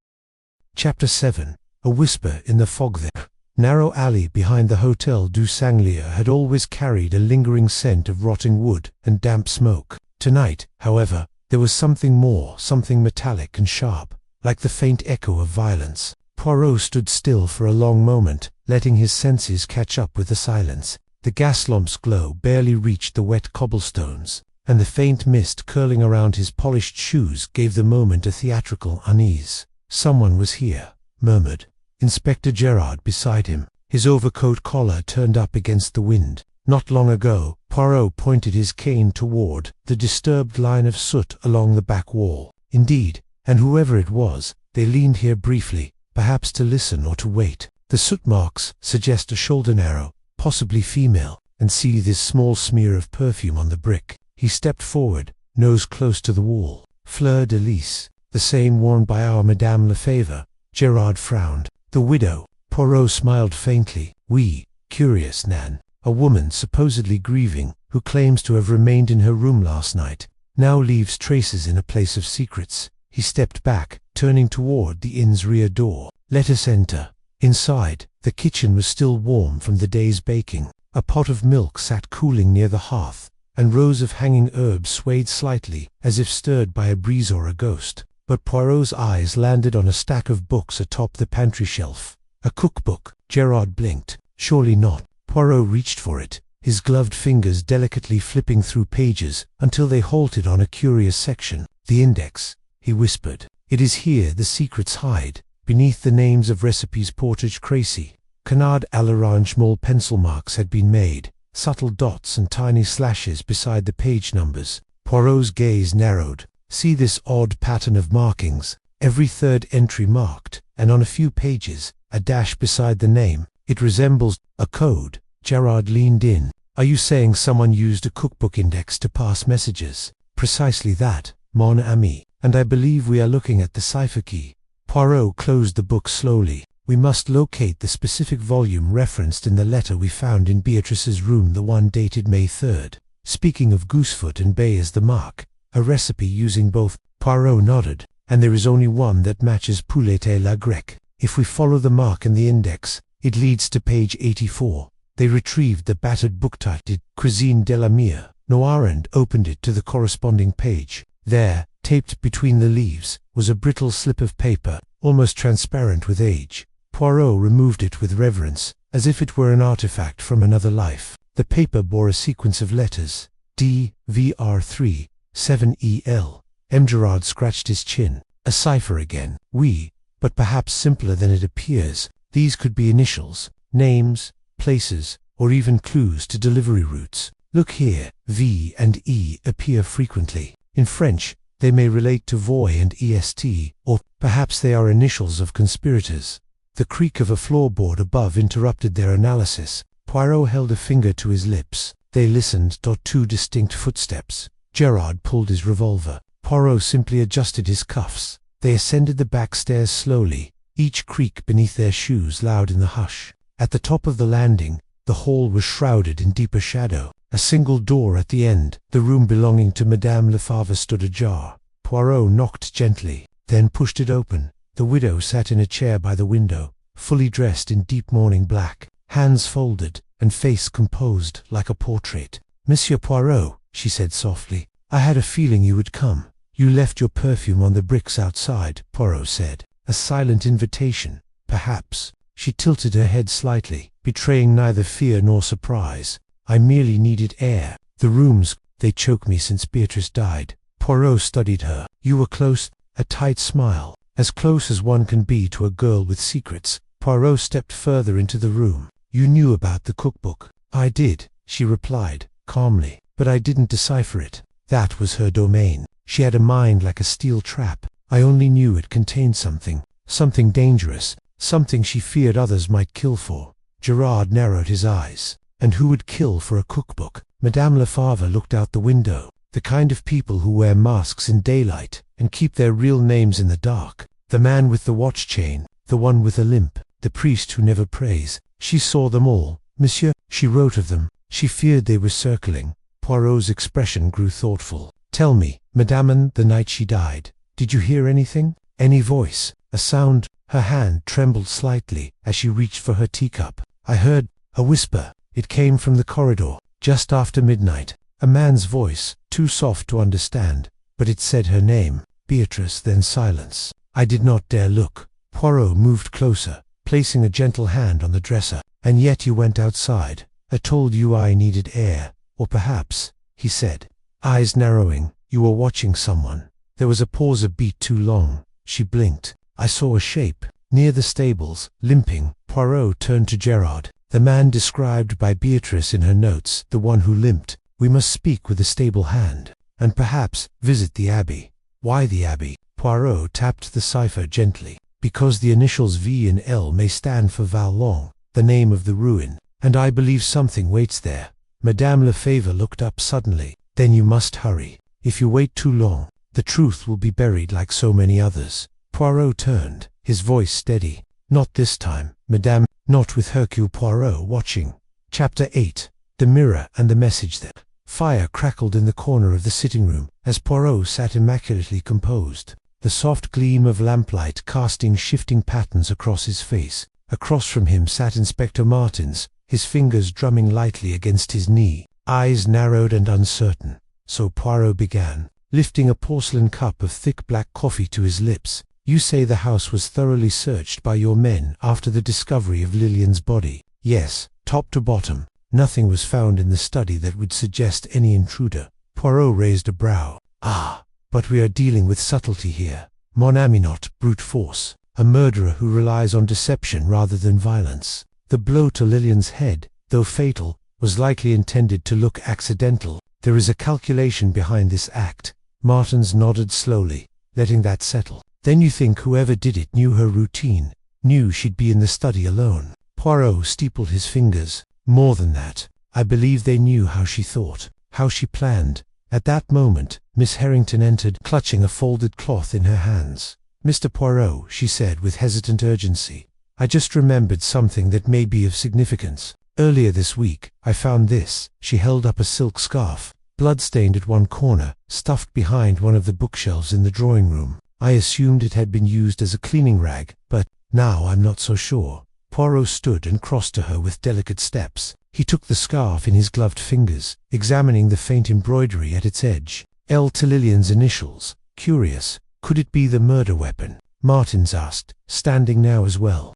Chapter 7. A whisper in the fog. The narrow alley behind the Hotel du Sanglier had always carried a lingering scent of rotting wood and damp smoke. Tonight, however, there was something more, something metallic and sharp, like the faint echo of violence. Poirot stood still for a long moment, letting his senses catch up with the silence. The gas lamp's glow barely reached the wet cobblestones, and the faint mist curling around his polished shoes gave the moment a theatrical unease. "Someone was here," murmured Inspector Gerard beside him, his overcoat collar turned up against the wind. Not long ago, Poirot pointed his cane toward the disturbed line of soot along the back wall. Indeed, and whoever it was, they leaned here briefly, perhaps to listen or to wait. The soot marks suggest a shoulder narrow, possibly female, and see this small smear of perfume on the brick. He stepped forward, nose close to the wall. "Fleur de lis, the same worn by our Madame Lefebvre," Gerard frowned. The widow. Poirot smiled faintly. Oui, curious Nan. A woman supposedly grieving, who claims to have remained in her room last night, now leaves traces in a place of secrets. He stepped back, turning toward the inn's rear door. Let us enter. Inside, the kitchen was still warm from the day's baking. A pot of milk sat cooling near the hearth, and rows of hanging herbs swayed slightly, as if stirred by a breeze or a ghost. But Poirot's eyes landed on a stack of books atop the pantry shelf. A cookbook. Gerard blinked. Surely not. Poirot reached for it, his gloved fingers delicately flipping through pages until they halted on a curious section. The index, he whispered. It is here the secrets hide, beneath the names of recipes portage crazy. Canard à l'orange. Small pencil marks had been made, subtle dots and tiny slashes beside the page numbers. Poirot's gaze narrowed. See this odd pattern of markings, every third entry marked, and on a few pages, a dash beside the name. It resembles a code. Gerard leaned in. Are you saying someone used a cookbook index to pass messages? Precisely that, mon ami. And I believe we are looking at the cipher key. Poirot closed the book slowly. We must locate the specific volume referenced in the letter we found in Beatrice's room, the one dated May 3rd. Speaking of goosefoot and bay as the mark, a recipe using both. Poirot nodded. And there is only one that matches poulet à la grecque. If we follow the mark in the index, it leads to page 84. They retrieved the battered book titled Cuisine de la Mire. Noir and opened it to the corresponding page. There, taped between the leaves, was a brittle slip of paper, almost transparent with age. Poirot removed it with reverence, as if it were an artifact from another life. The paper bore a sequence of letters. D, VR3, 7EL. Gerard scratched his chin. A cipher again. Oui, but perhaps simpler than it appears. These could be initials, names, places, or even clues to delivery routes. Look here, V and E appear frequently. In French, they may relate to voy and est, or perhaps they are initials of conspirators. The creak of a floorboard above interrupted their analysis. Poirot held a finger to his lips. They listened. 2 distinct footsteps. Gerard pulled his revolver. Poirot simply adjusted his cuffs. They ascended the back stairs slowly, each creak beneath their shoes loud in the hush. At the top of the landing, the hall was shrouded in deeper shadow. A single door at the end, the room belonging to Madame Lefavre, stood ajar. Poirot knocked gently, then pushed it open. The widow sat in a chair by the window, fully dressed in deep mourning black, hands folded, and face composed like a portrait. Monsieur Poirot, she said softly, I had a feeling you would come. You left your perfume on the bricks outside, Poirot said. A silent invitation, perhaps. She tilted her head slightly, betraying neither fear nor surprise. I merely needed air. The rooms, they choke me since Beatrice died. Poirot studied her. You were close, a tight smile. As close as one can be to a girl with secrets. Poirot stepped further into the room. You knew about the cookbook. I did, she replied, calmly, but I didn't decipher it. That was her domain. She had a mind like a steel trap. I only knew it contained something dangerous, something she feared others might kill for. Gerard narrowed his eyes. And who would kill for a cookbook? Madame Lefavre looked out the window. The kind of people who wear masks in daylight and keep their real names in the dark. The man with the watch chain, the one with a limp, the priest who never prays. She saw them all. Monsieur, she wrote of them. She feared they were circling. Poirot's expression grew thoughtful. Tell me, Madame, the night she died, did you hear anything? Any voice? A sound? Her hand trembled slightly as she reached for her teacup. I heard a whisper. It came from the corridor, just after midnight. A man's voice, too soft to understand, but it said her name. Beatrice. Then silence. I did not dare look. Poirot moved closer, placing a gentle hand on the dresser. And yet you went outside. I told you I needed air. Or perhaps, he said, eyes narrowing, you were watching someone. There was a pause, a beat too long. She blinked. I saw a shape, near the stables, limping. Poirot turned to Gerard. The man described by Beatrice in her notes, the one who limped. We must speak with a stable hand, and perhaps visit the abbey. Why the abbey? Poirot tapped the cipher gently. Because the initials V and L may stand for Val-Long, the name of the ruin, and I believe something waits there. Madame Lefavre looked up suddenly. Then you must hurry. If you wait too long, the truth will be buried like so many others. Poirot turned. his voice steady. "Not this time, Madame, not with Hercule Poirot watching." Chapter 8. The Mirror and the Message. That fire crackled in the corner of the sitting room as Poirot sat immaculately composed, the soft gleam of lamplight casting shifting patterns across his face. Across from him sat Inspector Martins, his fingers drumming lightly against his knee, eyes narrowed and uncertain. So Poirot began, lifting a porcelain cup of thick black coffee to his lips. "You say the house was thoroughly searched by your men after the discovery of Lillian's body?" "Yes, top to bottom. Nothing was found in the study that would suggest any intruder." Poirot raised a brow. "Ah, but we are dealing with subtlety here. Mon ami, not brute force. A murderer who relies on deception rather than violence. The blow to Lillian's head, though fatal, was likely intended to look accidental. There is a calculation behind this act." Martins nodded slowly, letting that settle. "Then you think whoever did it knew her routine, knew she'd be in the study alone?" Poirot steepled his fingers. "More than that. I believe they knew how she thought, how she planned." At that moment, Miss Harrington entered, clutching a folded cloth in her hands. "Mr. Poirot," she said with hesitant urgency, "I just remembered something that may be of significance. Earlier this week, I found this." She held up a silk scarf, blood-stained at one corner, stuffed behind one of the bookshelves in the drawing room. "I assumed it had been used as a cleaning rag, but now I'm not so sure." Poirot stood and crossed to her with delicate steps. He took the scarf in his gloved fingers, examining the faint embroidery at its edge. L to Lillian's initials. Curious. Could it be the murder weapon? Martins asked, standing now as well.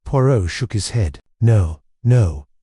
Poirot shook his head. No,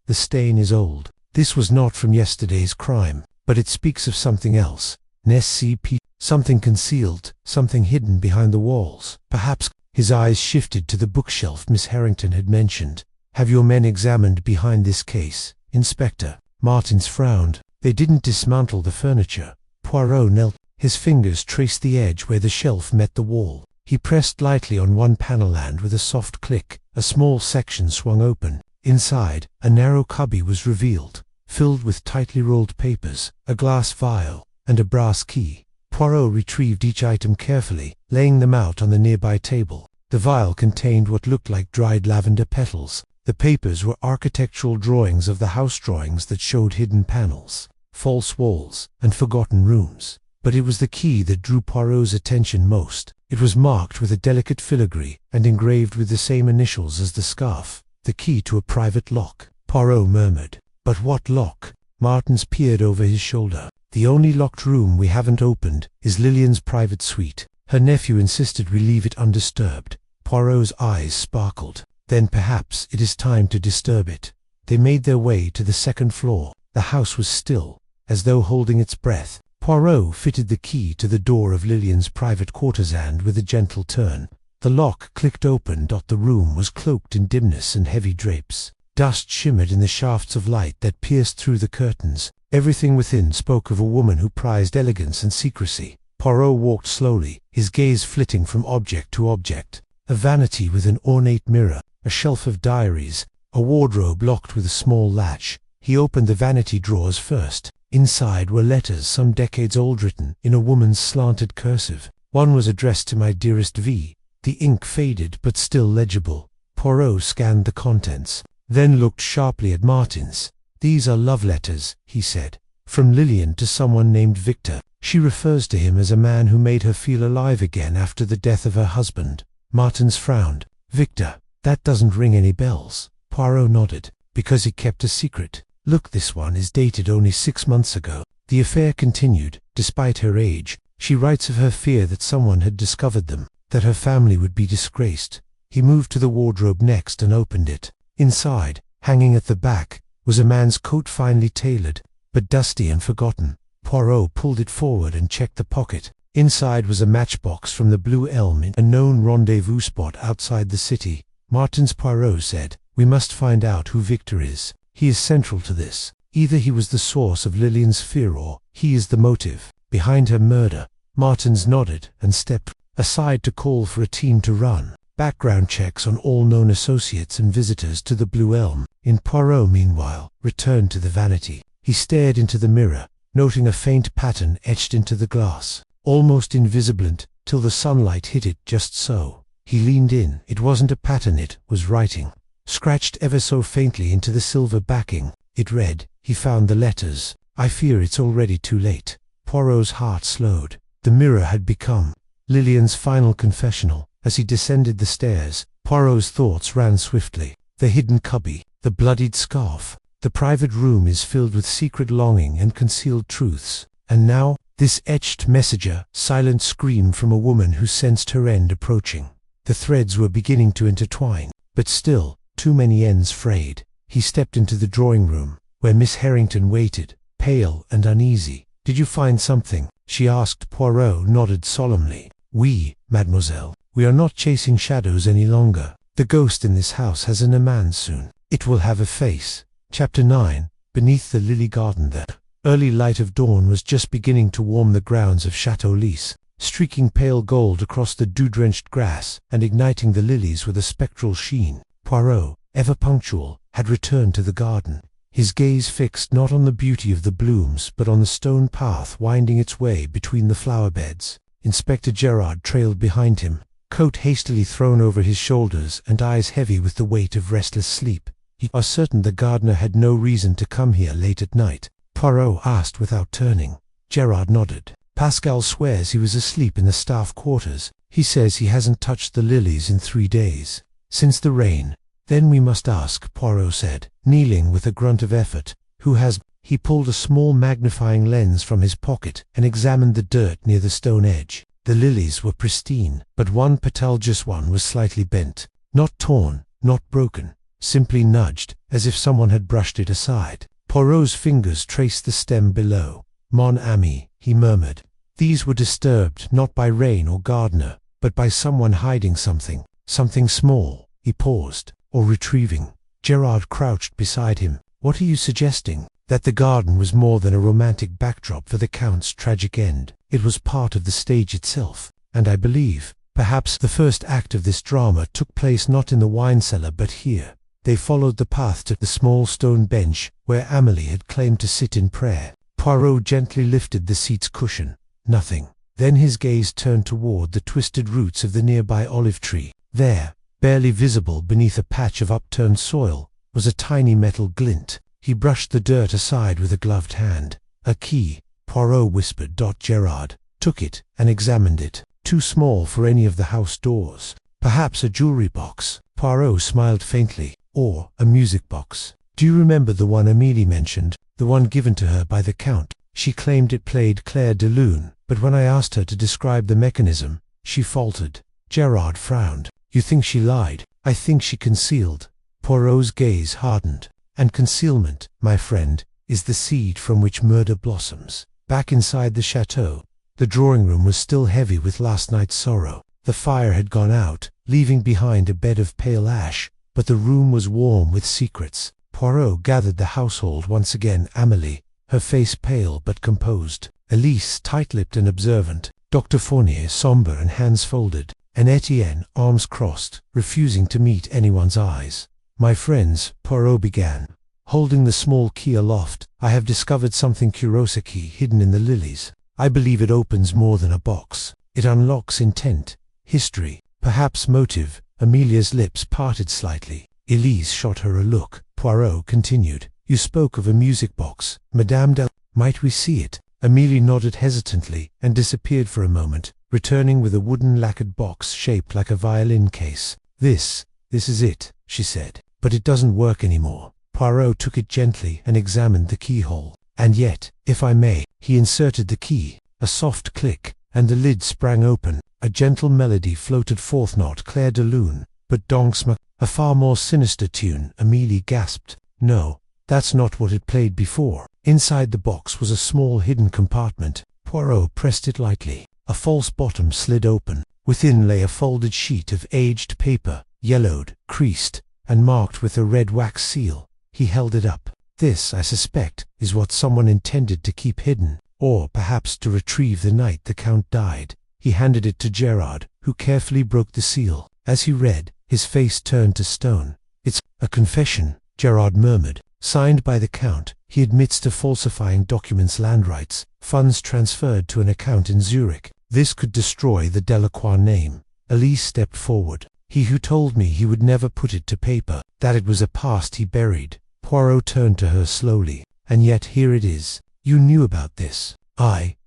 the stain is old. This was not from yesterday's crime, but it speaks of something else. SCP, something concealed, something hidden behind the walls. Perhaps. His eyes shifted to the bookshelf Miss Harrington had mentioned. "Have your men examined behind this case, Inspector?" Martins frowned. "They didn't dismantle the furniture." Poirot knelt. His fingers traced the edge where the shelf met the wall. He pressed lightly on one panel and with a soft click, a small section swung open. Inside, a narrow cubby was revealed, filled with tightly rolled papers, a glass vial, and a brass key. Poirot retrieved each item carefully, laying them out on the nearby table. The vial contained what looked like dried lavender petals. The papers were architectural drawings of the house drawings that showed hidden panels, false walls, and forgotten rooms. But it was the key that drew Poirot's attention most. It was marked with a delicate filigree and engraved with the same initials as the scarf. The key to a private lock. Poirot murmured. "But what lock?" Martins peered over his shoulder. "The only locked room we haven't opened is Lillian's private suite. Her nephew insisted we leave it undisturbed." Poirot's eyes sparkled. "Then perhaps it is time to disturb it." They made their way to the second floor. The house was still, as though holding its breath. Poirot fitted the key to the door of Lillian's private quarters and, with a gentle turn, the lock clicked open. The room was cloaked in dimness and heavy drapes. Dust shimmered in the shafts of light that pierced through the curtains. Everything within spoke of a woman who prized elegance and secrecy. Poirot walked slowly, his gaze flitting from object to object. A vanity with an ornate mirror, a shelf of diaries, a wardrobe locked with a small latch. He opened the vanity drawers first. Inside were letters some decades old written in a woman's slanted cursive. One was addressed to "My dearest V." The ink faded but still legible. Poirot scanned the contents, then looked sharply at Martins. "These are love letters," he said, "from Lillian to someone named Victor. She refers to him as a man who made her feel alive again after the death of her husband." Martins frowned. "Victor, that doesn't ring any bells." Poirot nodded. "Because he kept a secret. Look, this one is dated only 6 months ago. The affair continued, despite her age. She writes of her fear that someone had discovered them, that her family would be disgraced." He moved to the wardrobe next and opened it. Inside, hanging at the back, was a man's coat, finely tailored, but dusty and forgotten. Poirot pulled it forward and checked the pocket. Inside was a matchbox from the Blue Elm in a known rendezvous spot outside the city. "Martins," Poirot said, "we must find out who Victor is. He is central to this. Either he was the source of Lillian's fear or he is the motive behind her murder." Martins nodded and stepped aside to call for a team to run background checks on all known associates and visitors to the Blue Elm. Poirot, meanwhile, returned to the vanity. He stared into the mirror, noting a faint pattern etched into the glass, almost invisible till the sunlight hit it just so. He leaned in. It wasn't a pattern, it was writing. Scratched ever so faintly into the silver backing, it read. He found the letters. I fear it's already too late. Poirot's heart slowed. The mirror had become Lillian's final confessional. As he descended the stairs, Poirot's thoughts ran swiftly. The hidden cubby, the bloodied scarf. The private room is filled with secret longing and concealed truths. And now, this etched messenger, silent scream from a woman who sensed her end approaching. The threads were beginning to intertwine, but still, too many ends frayed. He stepped into the drawing room, where Miss Harrington waited, pale and uneasy. "Did you find something?" she asked. Poirot nodded solemnly. "Oui, mademoiselle. We are not chasing shadows any longer. The ghost in this house has an amende soon. It will have a face." Chapter 9. Beneath the lily garden. The early light of dawn was just beginning to warm the grounds of Chateau Lys, streaking pale gold across the dew-drenched grass and igniting the lilies with a spectral sheen. Poirot, ever punctual, had returned to the garden, his gaze fixed not on the beauty of the blooms but on the stone path winding its way between the flower beds. Inspector Gerard trailed behind him, coat hastily thrown over his shoulders and eyes heavy with the weight of restless sleep. "You are certain the gardener had no reason to come here late at night?" Poirot asked without turning. Gerard nodded. "Pascal swears he was asleep in the staff quarters. He says he hasn't touched the lilies in 3 days. Since the rain." "Then we must ask," Poirot said, kneeling with a grunt of effort. "Who has—" He pulled a small magnifying lens from his pocket and examined the dirt near the stone edge. The lilies were pristine, but one petal, just one, was slightly bent. Not torn, not broken, simply nudged, as if someone had brushed it aside. Poirot's fingers traced the stem below. "Mon ami," he murmured. These were disturbed not by rain or gardener, but by someone hiding something. Something small. He paused. "Or retrieving." Gerard crouched beside him. "What are you suggesting?" "That the garden was more than a romantic backdrop for the Count's tragic end. It was part of the stage itself. And I believe, perhaps the first act of this drama took place not in the wine cellar but here." They followed the path to the small stone bench where Amélie had claimed to sit in prayer. Poirot gently lifted the seat's cushion. Nothing. Then his gaze turned toward the twisted roots of the nearby olive tree. There, barely visible beneath a patch of upturned soil, was a tiny metal glint. He brushed the dirt aside with a gloved hand. "A key," Poirot whispered. Gerard took it and examined it. Too small for any of the house doors. "Perhaps a jewelry box." Poirot smiled faintly. "Or a music box. Do you remember the one Amélie mentioned, the one given to her by the Count? She claimed it played Clair de Lune, but when I asked her to describe the mechanism, she faltered." Gerard frowned. "You think she lied?" "I think she concealed." Poirot's gaze hardened. "And concealment, my friend, is the seed from which murder blossoms." Back inside the chateau, the drawing room was still heavy with last night's sorrow. The fire had gone out, leaving behind a bed of pale ash, but the room was warm with secrets. Poirot gathered the household once again. Amélie, her face pale but composed. Elise, tight-lipped and observant. Dr. Fournier, sombre and hands folded. And Etienne, arms crossed, refusing to meet anyone's eyes. "My friends," Poirot began, holding the small key aloft, "I have discovered something curious, a key hidden in the lilies. I believe it opens more than a box. It unlocks intent, history, perhaps motive." Amelia's lips parted slightly. Elise shot her a look. Poirot continued. "You spoke of a music box, Madame de... Might we see it?" Amélie nodded hesitantly and disappeared for a moment, returning with a wooden lacquered box shaped like a violin case. This is it," she said. "But it doesn't work anymore." Poirot took it gently and examined the keyhole. "And yet, if I may..." He inserted the key. A soft click, and the lid sprang open. A gentle melody floated forth, not Clair de Lune, but Dansma, a far more sinister tune. Amélie gasped. "No, that's not what it played before." Inside the box was a small hidden compartment. Poirot pressed it lightly. A false bottom slid open. Within lay a folded sheet of aged paper, yellowed, creased, and marked with a red wax seal. He held it up. "This, I suspect, is what someone intended to keep hidden, or perhaps to retrieve the night the Count died." He handed it to Gerard, who carefully broke the seal. As he read, his face turned to stone. "It's a confession," Gerard murmured. "Signed by the Count. He admits to falsifying documents, land rights, funds transferred to an account in Zurich. This could destroy the Delacroix name." Elise stepped forward. He who told me he would never put it to paper, that it was a past he buried. Poirot turned to her slowly. And yet here it is. You knew about this.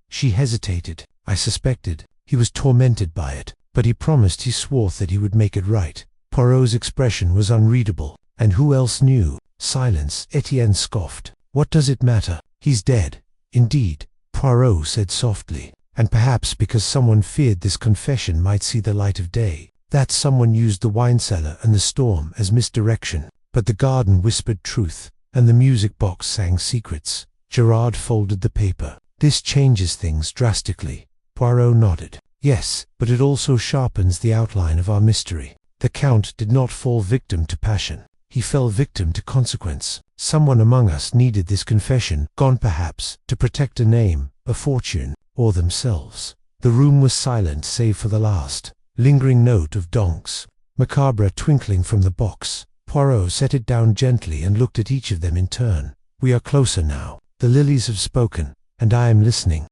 She hesitated. I suspected. He was tormented by it, but he promised, he swore that he would make it right. Poirot's expression was unreadable. And who else knew? Silence. Etienne scoffed. What does it matter? He's dead. Indeed, Poirot said softly. And perhaps because someone feared this confession might see the light of day. That someone used the wine cellar and the storm as misdirection. But the garden whispered truth, and the music box sang secrets. Gerard folded the paper. This changes things drastically. Poirot nodded. Yes, but it also sharpens the outline of our mystery. The Count did not fall victim to passion. He fell victim to consequence. Someone among us needed this confession, gone perhaps, to protect a name, a fortune, or themselves. The room was silent save for the last lingering note of Donk's macabre twinkling from the box. Poirot set it down gently and looked at each of them in turn. We are closer now. The lilies have spoken, and I am listening.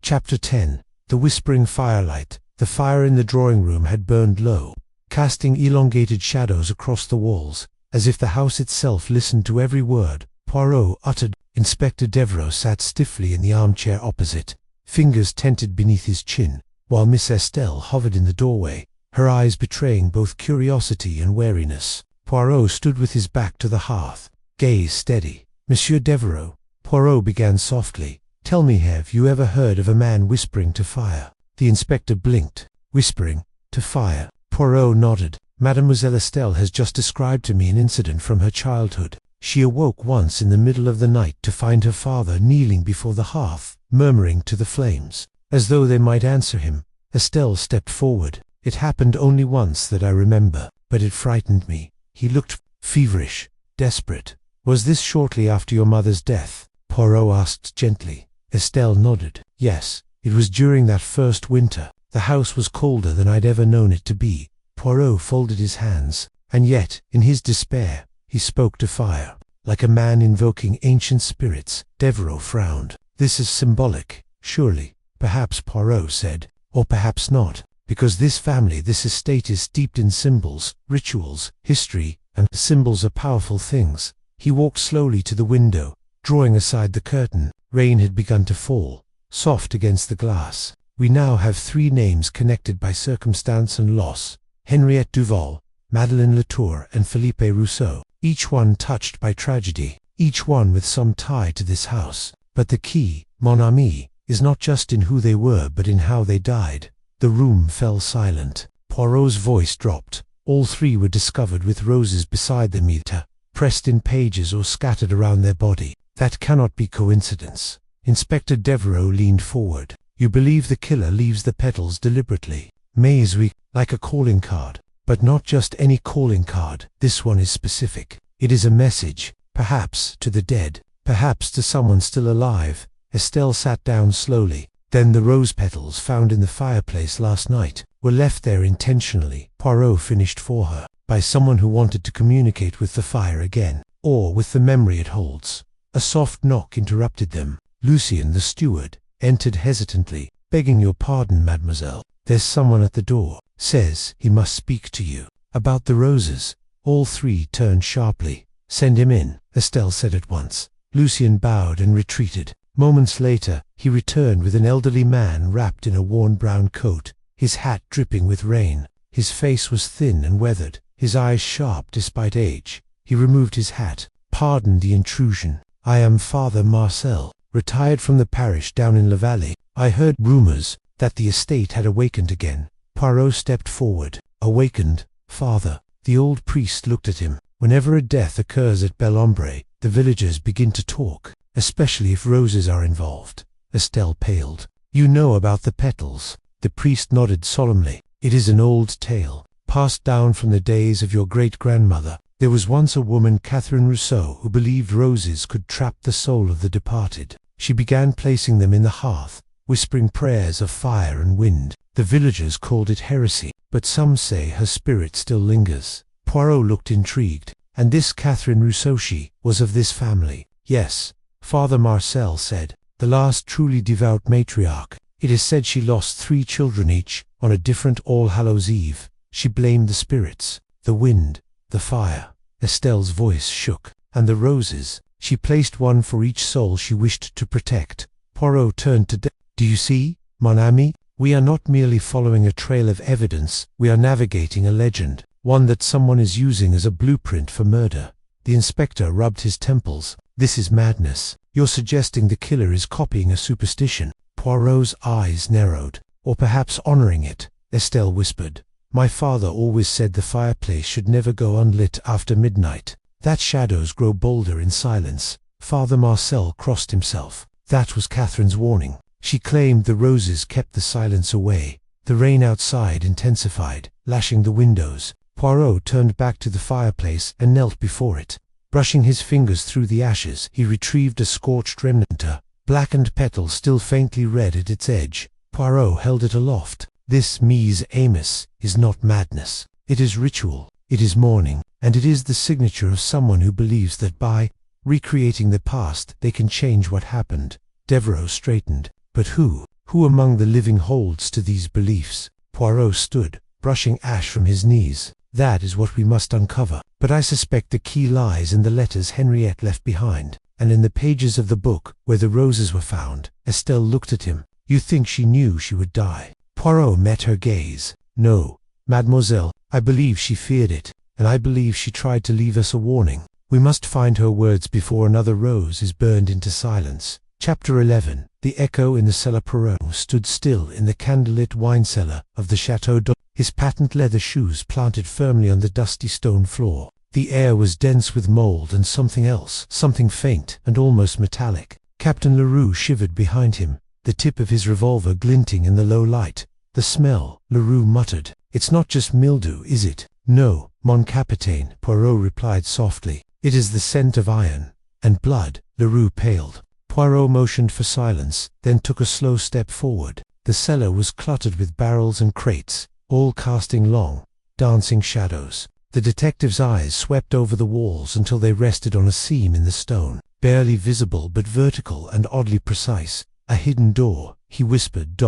Chapter 10. The whispering firelight. The fire in the drawing-room had burned low, casting elongated shadows across the walls, as if the house itself listened to every word Poirot uttered. Inspector Devereux sat stiffly in the armchair opposite, fingers tented beneath his chin, while Miss Estelle hovered in the doorway, her eyes betraying both curiosity and wariness. Poirot stood with his back to the hearth, gaze steady. Monsieur Devereux, Poirot began softly, tell me, have you ever heard of a man whispering to fire? The inspector blinked. Whispering to fire? Poirot nodded. Mademoiselle Estelle has just described to me an incident from her childhood. She awoke once in the middle of the night to find her father kneeling before the hearth, murmuring to the flames, as though they might answer him. Estelle stepped forward. It happened only once that I remember, but it frightened me. He looked feverish, desperate. Was this shortly after your mother's death? Poirot asked gently. Estelle nodded. Yes, it was during that first winter. The house was colder than I'd ever known it to be. Poirot folded his hands, and yet, in his despair, he spoke to fire, like a man invoking ancient spirits. Devereux frowned. This is symbolic, surely. Perhaps, Poirot said, or perhaps not, because this family, this estate is steeped in symbols, rituals, history, and symbols are powerful things. He walked slowly to the window, drawing aside the curtain. Rain had begun to fall, soft against the glass. We now have 3 names connected by circumstance and loss: Henriette Duval, Madeleine Latour, and Philippe Rousseau. Each one touched by tragedy, each one with some tie to this house. But the key, mon ami, is not just in who they were but in how they died. The room fell silent. Poirot's voice dropped. All 3 were discovered with roses beside them, either pressed in pages or scattered around their body. That cannot be coincidence. Inspector Devereux leaned forward. You believe the killer leaves the petals deliberately? Mais oui, like a calling card. But not just any calling card. This one is specific. It is a message, perhaps to the dead, perhaps to someone still alive. Estelle sat down slowly. Then the rose petals found in the fireplace last night were left there intentionally, Poirot finished for her, by someone who wanted to communicate with the fire again, or with the memory it holds. A soft knock interrupted them. Lucien, the steward, entered hesitantly. Begging your pardon, mademoiselle. There's someone at the door. Says he must speak to you. About the roses. All 3 turned sharply. Send him in, Estelle said at once. Lucien bowed and retreated. Moments later, he returned with an elderly man wrapped in a worn brown coat, his hat dripping with rain. His face was thin and weathered, his eyes sharp despite age. He removed his hat. Pardon the intrusion. I am Father Marcel, retired from the parish down in La Vallée. I heard rumors that the estate had awakened again. Poirot stepped forward. Awakened, father? The old priest looked at him. Whenever a death occurs at Bel-Ombre, the villagers begin to talk, especially if roses are involved. Estelle paled. You know about the petals? The priest nodded solemnly. It is an old tale, passed down from the days of your great-grandmother. There was once a woman, Catherine Rousseau, who believed roses could trap the soul of the departed. She began placing them in the hearth, whispering prayers of fire and wind. The villagers called it heresy, but some say her spirit still lingers. Poirot looked intrigued. And this Catherine Rousseau, she was of this family? Yes, Father Marcel said. The last truly devout matriarch. It is said she lost 3 children each, on a different All Hallows Eve. She blamed the spirits, the wind, the fire. Estelle's voice shook. And the roses. She placed one for each soul she wished to protect. Poirot turned to Do you see, mon ami? We are not merely following a trail of evidence, we are navigating a legend, one that someone is using as a blueprint for murder. The inspector rubbed his temples. This is madness. You're suggesting the killer is copying a superstition. Poirot's eyes narrowed. Or perhaps honoring it, Estelle whispered. My father always said the fireplace should never go unlit after midnight. That shadows grow bolder in silence. Father Marcel crossed himself. That was Catherine's warning. She claimed the roses kept the silence away. The rain outside intensified, lashing the windows. Poirot turned back to the fireplace and knelt before it. Brushing his fingers through the ashes, he retrieved a scorched remnant, a blackened petal still faintly red at its edge. Poirot held it aloft. This mise Amos is not madness. It is ritual. It is mourning. And it is the signature of someone who believes that by recreating the past they can change what happened. Devereux straightened. But who among the living holds to these beliefs? Poirot stood, brushing ash from his knees. That is what we must uncover. But I suspect the key lies in the letters Henriette left behind, and in the pages of the book where the roses were found. Estelle looked at him. You think she knew she would die? Poirot met her gaze. No, mademoiselle, I believe she feared it, and I believe she tried to leave us a warning. We must find her words before another rose is burned into silence. Chapter 11. The echo in the cellar. Poirot stood still in the candlelit wine cellar of the Chateau d'O, his patent leather shoes planted firmly on the dusty stone floor. The air was dense with mold and something else, something faint and almost metallic. Captain Leroux shivered behind him, the tip of his revolver glinting in the low light. The smell, Leroux muttered. It's not just mildew, is it? No, mon capitaine, Poirot replied softly. It is the scent of iron and blood. Leroux paled. Poirot motioned for silence, then took a slow step forward. The cellar was cluttered with barrels and crates, all casting long, dancing shadows. The detective's eyes swept over the walls until they rested on a seam in the stone, barely visible but vertical and oddly precise. A hidden door, he whispered,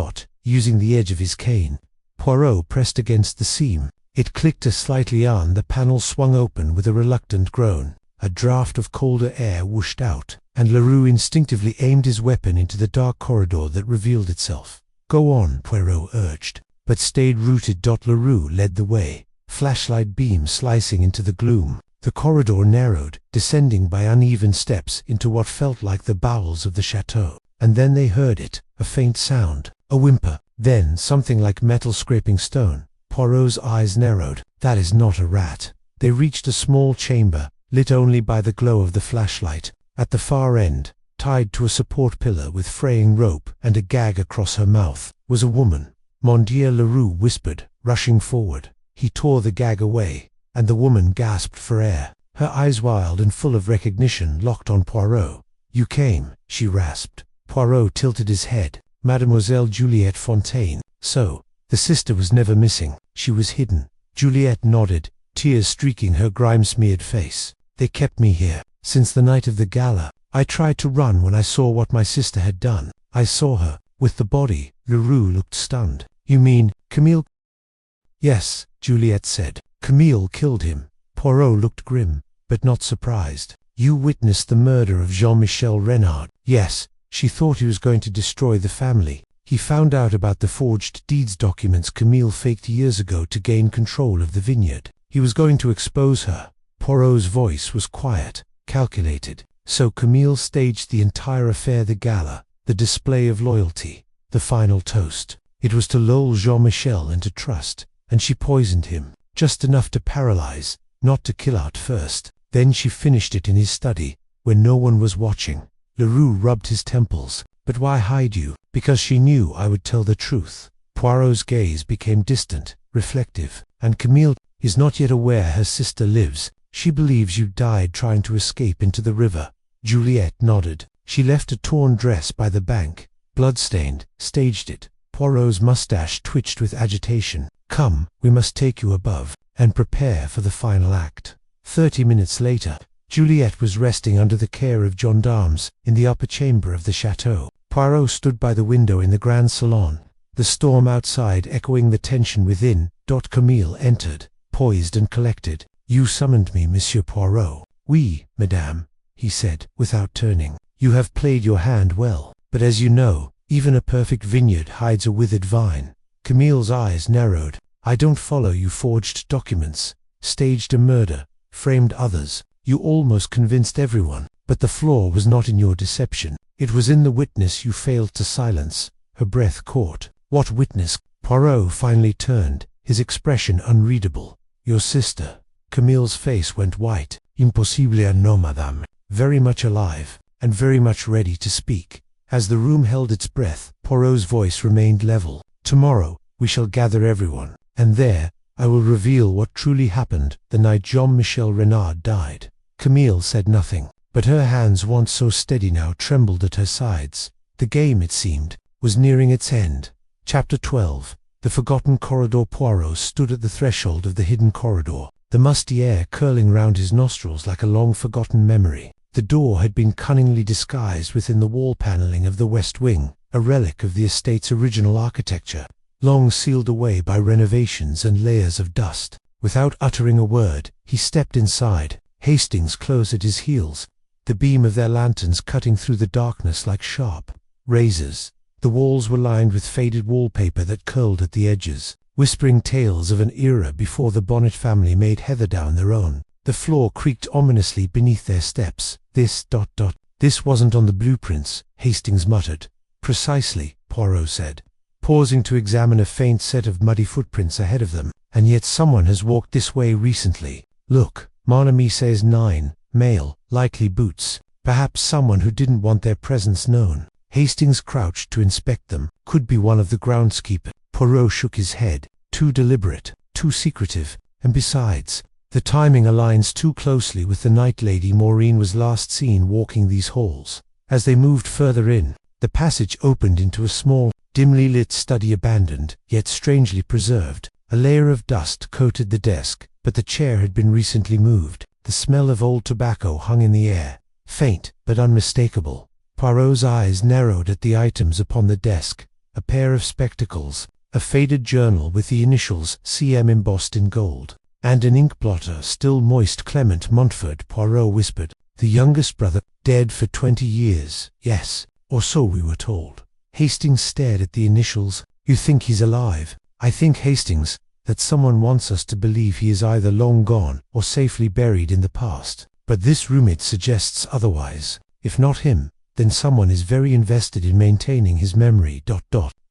using the edge of his cane. Poirot pressed against the seam. It clicked slightly on. The panel swung open with a reluctant groan. A draft of colder air whooshed out, and Leroux instinctively aimed his weapon into the dark corridor that revealed itself. Go on, Poirot urged, but stayed rooted. Leroux led the way, flashlight beam slicing into the gloom. The corridor narrowed, descending by uneven steps into what felt like the bowels of the chateau. And then they heard it, a faint sound, a whimper, then something like metal scraping stone. Poirot's eyes narrowed. That is not a rat. They reached a small chamber, lit only by the glow of the flashlight. At the far end, tied to a support pillar with fraying rope and a gag across her mouth, was a woman. Mon Dieu, Leroux whispered, rushing forward. He tore the gag away, and the woman gasped for air. Her eyes wild and full of recognition locked on Poirot. You came, she rasped. Poirot tilted his head. Mademoiselle Juliette Fontaine. So, the sister was never missing. She was hidden. Juliette nodded, tears streaking her grime-smeared face. They kept me here. Since the night of the gala, I tried to run when I saw what my sister had done. I saw her, with the body. Leroux looked stunned. You mean, Camille? Yes, Juliette said. Camille killed him. Poirot looked grim, but not surprised. You witnessed the murder of Jean-Michel Renard. Yes. She thought he was going to destroy the family. He found out about the forged deeds documents Camille faked years ago to gain control of the vineyard. He was going to expose her. Poirot's voice was quiet, calculated. So Camille staged the entire affair, the gala, the display of loyalty, the final toast. It was to lull Jean-Michel into trust, and she poisoned him, just enough to paralyze, not to kill at first. Then she finished it in his study, when no one was watching. Leroux rubbed his temples. But why hide you? Because she knew I would tell the truth. Poirot's gaze became distant, reflective. And Camille is not yet aware her sister lives. She believes you died trying to escape into the river. Juliette nodded. She left a torn dress by the bank, blood-stained, staged it. Poirot's mustache twitched with agitation. Come, we must take you above, and prepare for the final act. 30 minutes later, Juliette was resting under the care of gendarmes in the upper chamber of the chateau. Poirot stood by the window in the grand salon, the storm outside echoing the tension within. Camille entered, poised and collected. "You summoned me, Monsieur Poirot." "Oui, madame," he said, without turning. "You have played your hand well, but as you know, even a perfect vineyard hides a withered vine." Camille's eyes narrowed. "I don't follow. You forged documents, staged a murder, framed others. You almost convinced everyone, but the flaw was not in your deception. It was in the witness you failed to silence." Her breath caught. "What witness?" Poirot finally turned, his expression unreadable. "Your sister." Camille's face went white. "Impossible, no, madame." Very much alive, and very much ready to speak. As the room held its breath, Poirot's voice remained level. "Tomorrow, we shall gather everyone, and there, I will reveal what truly happened the night Jean-Michel Renard died." Camille said nothing, but her hands, once so steady now, trembled at her sides. The game, it seemed, was nearing its end. Chapter 12. The forgotten corridor. Poirot stood at the threshold of the hidden corridor, the musty air curling round his nostrils like a long-forgotten memory. The door had been cunningly disguised within the wall paneling of the west wing, a relic of the estate's original architecture, long sealed away by renovations and layers of dust. Without uttering a word, he stepped inside, Hastings close at his heels, the beam of their lanterns cutting through the darkness like sharp razors. The walls were lined with faded wallpaper that curled at the edges, whispering tales of an era before the Bonnet family made Heatherdown their own. The floor creaked ominously beneath their steps. This wasn't on the blueprints," Hastings muttered. "Precisely," Poirot said, pausing to examine a faint set of muddy footprints ahead of them. "And yet someone has walked this way recently. Look, mon ami says 9, male, likely boots. Perhaps someone who didn't want their presence known." Hastings crouched to inspect them. "Could be one of the groundskeeper." Poirot shook his head. "Too deliberate, too secretive, and besides, the timing aligns too closely with the night Lady Maureen was last seen walking these halls." As they moved further in, the passage opened into a small, dimly lit study, abandoned, yet strangely preserved. A layer of dust coated the desk, but the chair had been recently moved. The smell of old tobacco hung in the air, faint but unmistakable. Poirot's eyes narrowed at the items upon the desk: a pair of spectacles, a faded journal with the initials CM embossed in gold, and an ink blotter still moist. "Clement Montfort," Poirot whispered. "The youngest brother, dead for 20 years. Yes, or so we were told." Hastings stared at the initials. "You think he's alive?" "I think, Hastings, that someone wants us to believe he is either long gone or safely buried in the past. But this roommate suggests otherwise. If not him, then someone is very invested in maintaining his memory,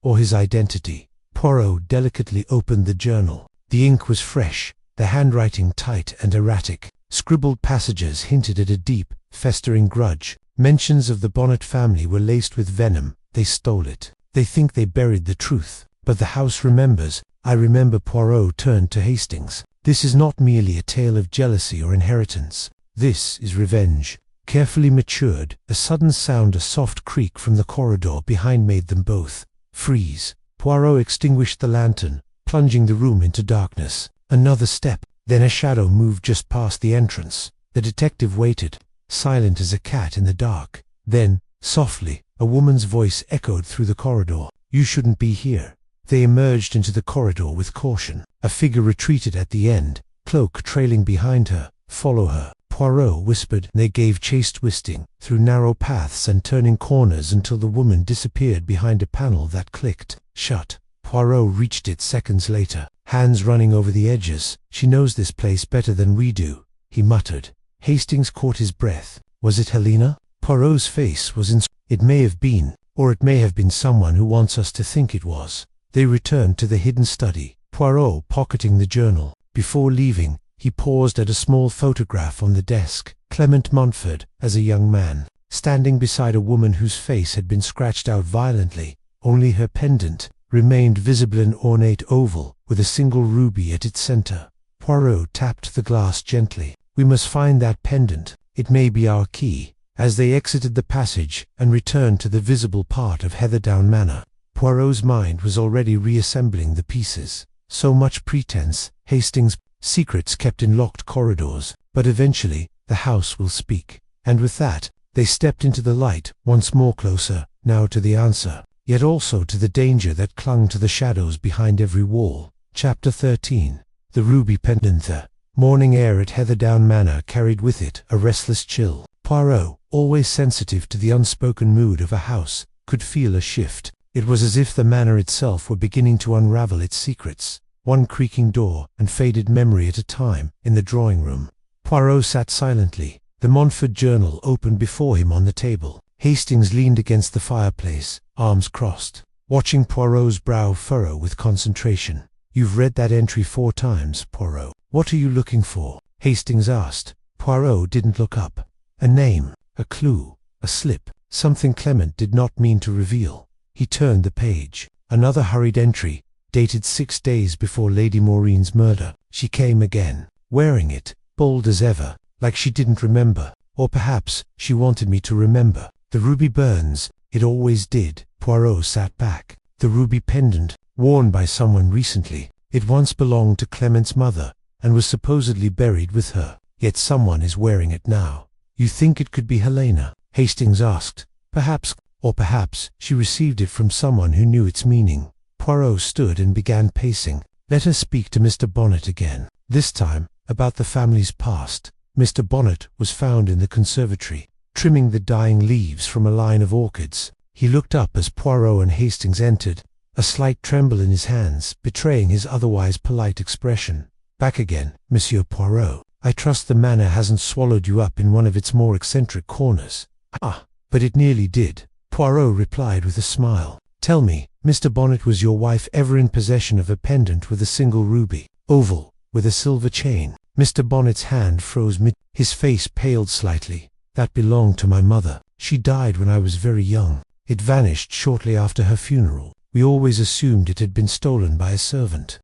or his identity." Poirot delicately opened the journal. The ink was fresh, the handwriting tight and erratic. Scribbled passages hinted at a deep, festering grudge. Mentions of the Bonnet family were laced with venom. "They stole it. They think they buried the truth. But the house remembers." "I remember." Poirot turned to Hastings. "This is not merely a tale of jealousy or inheritance. This is revenge, carefully matured." A sudden sound, a soft creak from the corridor behind, made them both freeze. Poirot extinguished the lantern, plunging the room into darkness. Another step, then a shadow moved just past the entrance. The detective waited, silent as a cat in the dark. Then, softly, a woman's voice echoed through the corridor. "You shouldn't be here." They emerged into the corridor with caution. A figure retreated at the end, cloak trailing behind her. "Follow her," Poirot whispered. They gave chase, twisting through narrow paths and turning corners until the woman disappeared behind a panel that clicked shut. Poirot reached it seconds later, hands running over the edges. "She knows this place better than we do," he muttered. Hastings caught his breath. Was it Helena? Poirot's face was "It may have been, or it may have been someone who wants us to think it was." They returned to the hidden study, Poirot pocketing the journal. Before leaving, he paused at a small photograph on the desk. Clement Montfort, as a young man, standing beside a woman whose face had been scratched out violently. Only her pendant remained visible, an ornate oval, with a single ruby at its center. Poirot tapped the glass gently. "We must find that pendant. It may be our key." As they exited the passage and returned to the visible part of Heatherdown Manor, Poirot's mind was already reassembling the pieces. So much pretense, Hastings, secrets kept in locked corridors, but eventually the house will speak. And with that, they stepped into the light, once more closer, now to the answer, yet also to the danger that clung to the shadows behind every wall. Chapter 13. The Ruby Pendant. The morning air at Heatherdown Manor carried with it a restless chill. Poirot, always sensitive to the unspoken mood of a house, could feel a shift. It was as if the manor itself were beginning to unravel its secrets, one creaking door and faded memory at a time. In the drawing room, Poirot sat silently, the Montfort journal open before him on the table. Hastings leaned against the fireplace, arms crossed, watching Poirot's brow furrow with concentration. "You've read that entry 4 times, Poirot. What are you looking for?" Hastings asked. Poirot didn't look up. A name, a clue, a slip, something Clement did not mean to reveal. He turned the page. Another hurried entry, dated 6 days before Lady Maureen's murder. She came again, wearing it, bold as ever, like she didn't remember, or perhaps she wanted me to remember. The ruby burns, it always did. Poirot sat back. The ruby pendant, worn by someone recently. It once belonged to Clement's mother, and was supposedly buried with her, yet someone is wearing it now. "You think it could be Helena?" Hastings asked. "Perhaps, or perhaps she received it from someone who knew its meaning." Poirot stood and began pacing. Let her speak to Mr. Bonnet again. This time, about the family's past. Mr. Bonnet was found in the conservatory, trimming the dying leaves from a line of orchids. He looked up as Poirot and Hastings entered, a slight tremble in his hands, betraying his otherwise polite expression. "Back again, Monsieur Poirot. I trust the manor hasn't swallowed you up in one of its more eccentric corners." "Ah, but it nearly did," Poirot replied with a smile. "Tell me, Mr. Bonnet, was your wife ever in possession of a pendant with a single ruby, oval, with a silver chain?" Mr. Bonnet's hand froze his face paled slightly. "That belonged to my mother. She died when I was very young. It vanished shortly after her funeral. We always assumed it had been stolen by a servant."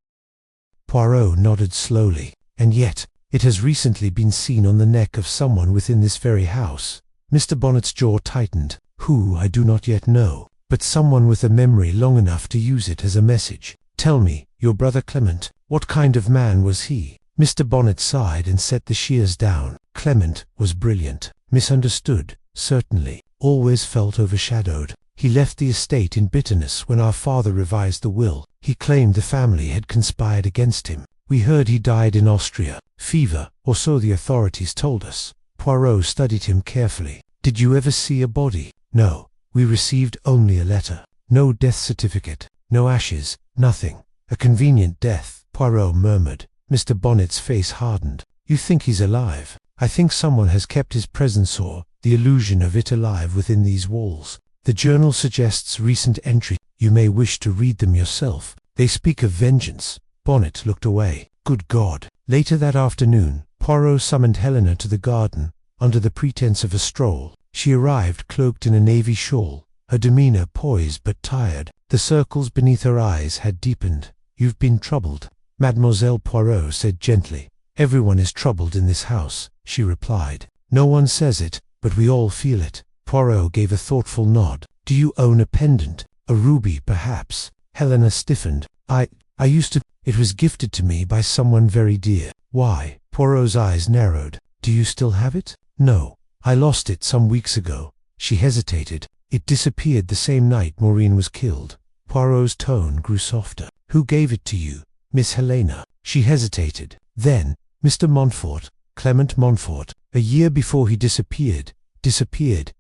Poirot nodded slowly. "And yet, it has recently been seen on the neck of someone within this very house." Mr. Bonnet's jaw tightened. "Who, I do not yet know, but someone with a memory long enough to use it as a message. Tell me, your brother Clement, what kind of man was he?" Mr. Bonnet sighed and set the shears down. "Clement was brilliant. Misunderstood, certainly. Always felt overshadowed. He left the estate in bitterness when our father revised the will. He claimed the family had conspired against him. We heard he died in Austria. Fever, or so the authorities told us." Poirot studied him carefully. "Did you ever see a body?" "No. We received only a letter. No death certificate, no ashes, nothing. A convenient death," Poirot murmured. Mr. Bonnet's face hardened. "You think he's alive?" "I think someone has kept his presence or the illusion of it alive within these walls. The journal suggests recent entries. You may wish to read them yourself. They speak of vengeance." Bonnet looked away. "Good God." Later that afternoon, Poirot summoned Helena to the garden, under the pretense of a stroll. She arrived cloaked in a navy shawl, her demeanor poised but tired. The circles beneath her eyes had deepened. "You've been troubled," Mademoiselle Poirot said gently. "Everyone is troubled in this house," she replied. "No one says it, but we all feel it." Poirot gave a thoughtful nod. "Do you own a pendant? A ruby, perhaps?" Helena stiffened. I used to. It was gifted to me by someone very dear." "Why?" Poirot's eyes narrowed. "Do you still have it?" "No. I lost it some weeks ago." She hesitated. "It disappeared the same night Maureen was killed." Poirot's tone grew softer. "Who gave it to you?" "Miss Helena." She hesitated. Then, "Mr. Montfort, Clement Montfort, a year before he disappeared,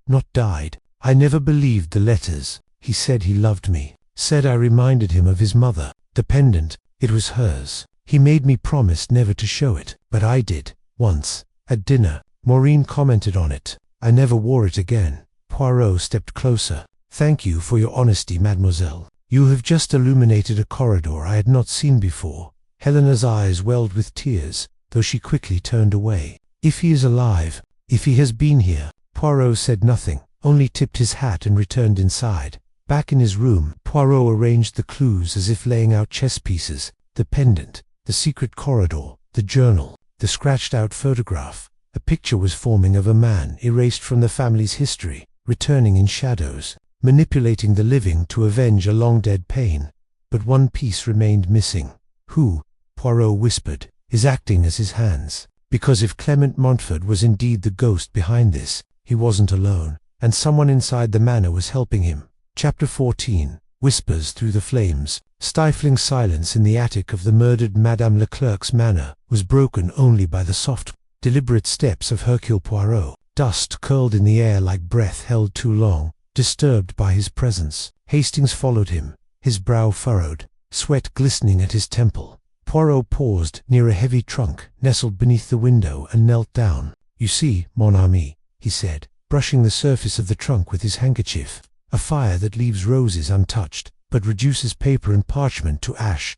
not died. I never believed the letters. He said he loved me, said I reminded him of his mother. The pendant, it was hers. He made me promise never to show it, but I did, once, at dinner. Maureen commented on it. I never wore it again." Poirot stepped closer. "Thank you for your honesty, mademoiselle. You have just illuminated a corridor I had not seen before." Helena's eyes welled with tears, though she quickly turned away. "If he is alive, if he has been here." Poirot said nothing, only tipped his hat and returned inside. Back in his room, Poirot arranged the clues as if laying out chess pieces: the pendant, the secret corridor, the journal, the scratched-out photograph. A picture was forming of a man erased from the family's history, returning in shadows, manipulating the living to avenge a long-dead pain. But one piece remained missing. "Who," Poirot whispered, "is acting as his hands?" Because if Clement Montfort was indeed the ghost behind this, he wasn't alone, and someone inside the manor was helping him. Chapter 14. Whispers through the flames. Stifling silence in the attic of the murdered Madame Leclerc's manor was broken only by the soft, deliberate steps of Hercule Poirot. Dust curled in the air like breath held too long, disturbed by his presence. Hastings followed him, his brow furrowed, sweat glistening at his temple. Poirot paused near a heavy trunk nestled beneath the window and knelt down. "You see, mon ami," he said, brushing the surface of the trunk with his handkerchief, "a fire that leaves roses untouched, but reduces paper and parchment to ash,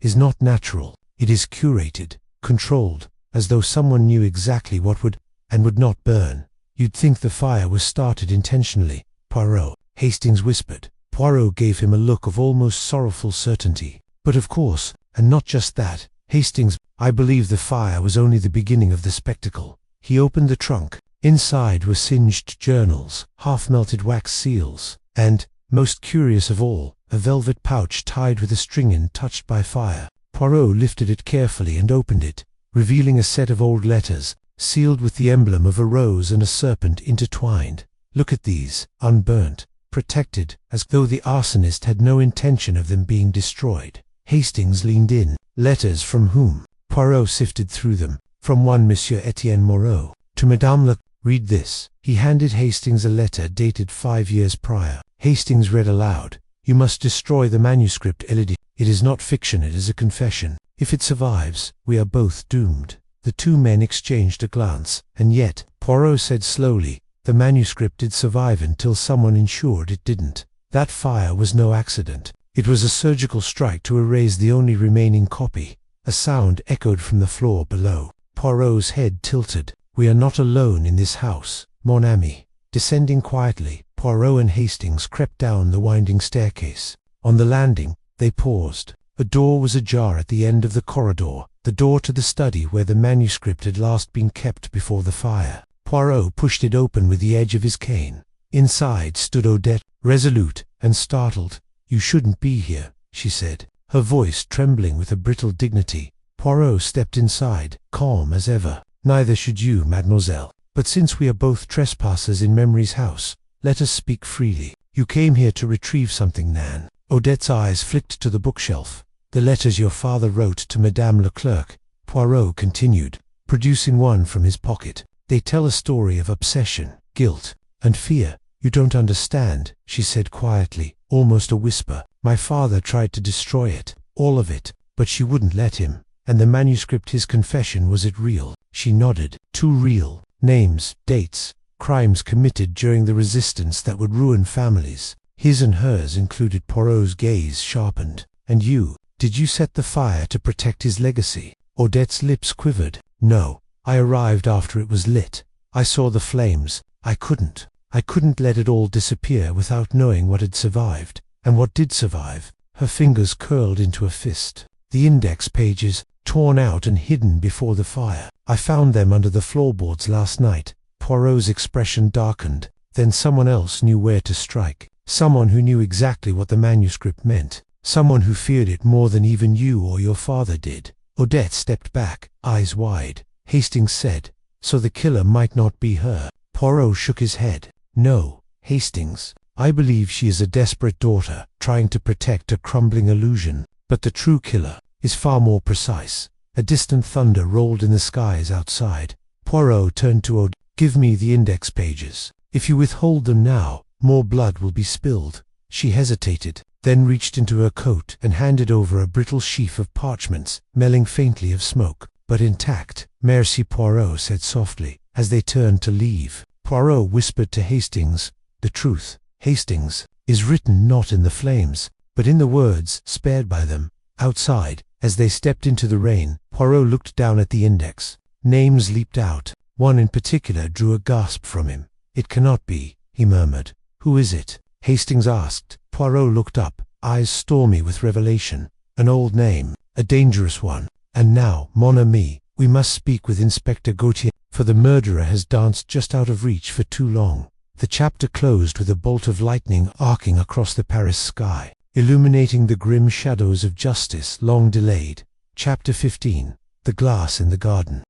is not natural. It is curated, controlled, as though someone knew exactly what would and would not burn. You'd think the fire was started intentionally, Poirot," Hastings whispered. Poirot gave him a look of almost sorrowful certainty. "But of course, and not just that, Hastings, I believe the fire was only the beginning of the spectacle." He opened the trunk. Inside were singed journals, half-melted wax seals, and, most curious of all, a velvet pouch tied with a string in touched by fire. Poirot lifted it carefully and opened it, revealing a set of old letters, sealed with the emblem of a rose and a serpent intertwined. "Look at these, unburnt, protected, as though the arsonist had no intention of them being destroyed." Hastings leaned in. "Letters from whom?" Poirot sifted through them. "From one Monsieur Etienne Moreau. To Madame Le... Read this." He handed Hastings a letter dated 5 years prior. Hastings read aloud. "You must destroy the manuscript, Elodie. It is not fiction, it is a confession. If it survives, we are both doomed." The two men exchanged a glance. "And yet," Poirot said slowly, "the manuscript did survive until someone ensured it didn't. That fire was no accident. It was a surgical strike to erase the only remaining copy." A sound echoed from the floor below. Poirot's head tilted. "We are not alone in this house, mon ami." Descending quietly, Poirot and Hastings crept down the winding staircase. On the landing, they paused. A door was ajar at the end of the corridor, the door to the study where the manuscript had last been kept before the fire. Poirot pushed it open with the edge of his cane. Inside stood Odette, resolute and startled. "You shouldn't be here," she said, her voice trembling with a brittle dignity. Poirot stepped inside, calm as ever. "Neither should you, mademoiselle. But since we are both trespassers in Memory's house, let us speak freely. You came here to retrieve something, Nan." Odette's eyes flicked to the bookshelf. "The letters your father wrote to Madame Leclerc," Poirot continued, producing one from his pocket. "They tell a story of obsession, guilt, and fear. You don't understand," she said quietly, almost a whisper. "My father tried to destroy it, all of it, but she wouldn't let him. And the manuscript, his confession, was it real?" She nodded. "Too real. Names, dates, crimes committed during the resistance that would ruin families." His and hers included. Poirot's gaze sharpened. "And you, did you set the fire to protect his legacy?" Odette's lips quivered. "No, I arrived after it was lit. I saw the flames. I couldn't let it all disappear without knowing what had survived. And what did survive?" Her fingers curled into a fist. "The index pages, torn out and hidden before the fire. I found them under the floorboards last night." Poirot's expression darkened. "Then someone else knew where to strike. Someone who knew exactly what the manuscript meant. Someone who feared it more than even you or your father did." Odette stepped back, eyes wide. Hastings said, "So the killer might not be her." Poirot shook his head. "No, Hastings. I believe she is a desperate daughter, trying to protect a crumbling illusion. But the true killer is far more precise." A distant thunder rolled in the skies outside. Poirot turned to Odette. "Give me the index pages. If you withhold them now, more blood will be spilled." She hesitated, then reached into her coat and handed over a brittle sheaf of parchments, smelling faintly of smoke, but intact. "Merci," Poirot said softly, as they turned to leave. Poirot whispered to Hastings, "The truth, Hastings, is written not in the flames, but in the words spared by them." Outside, as they stepped into the rain, Poirot looked down at the index. Names leaped out. One in particular drew a gasp from him. "It cannot be," he murmured. "Who is it?" Hastings asked. Poirot looked up, eyes stormy with revelation. "An old name, a dangerous one. And now, mon ami, we must speak with Inspector Gautier, for the murderer has danced just out of reach for too long." The chapter closed with a bolt of lightning arcing across the Paris sky, illuminating the grim shadows of justice long delayed. Chapter 15. The Glass in the Garden.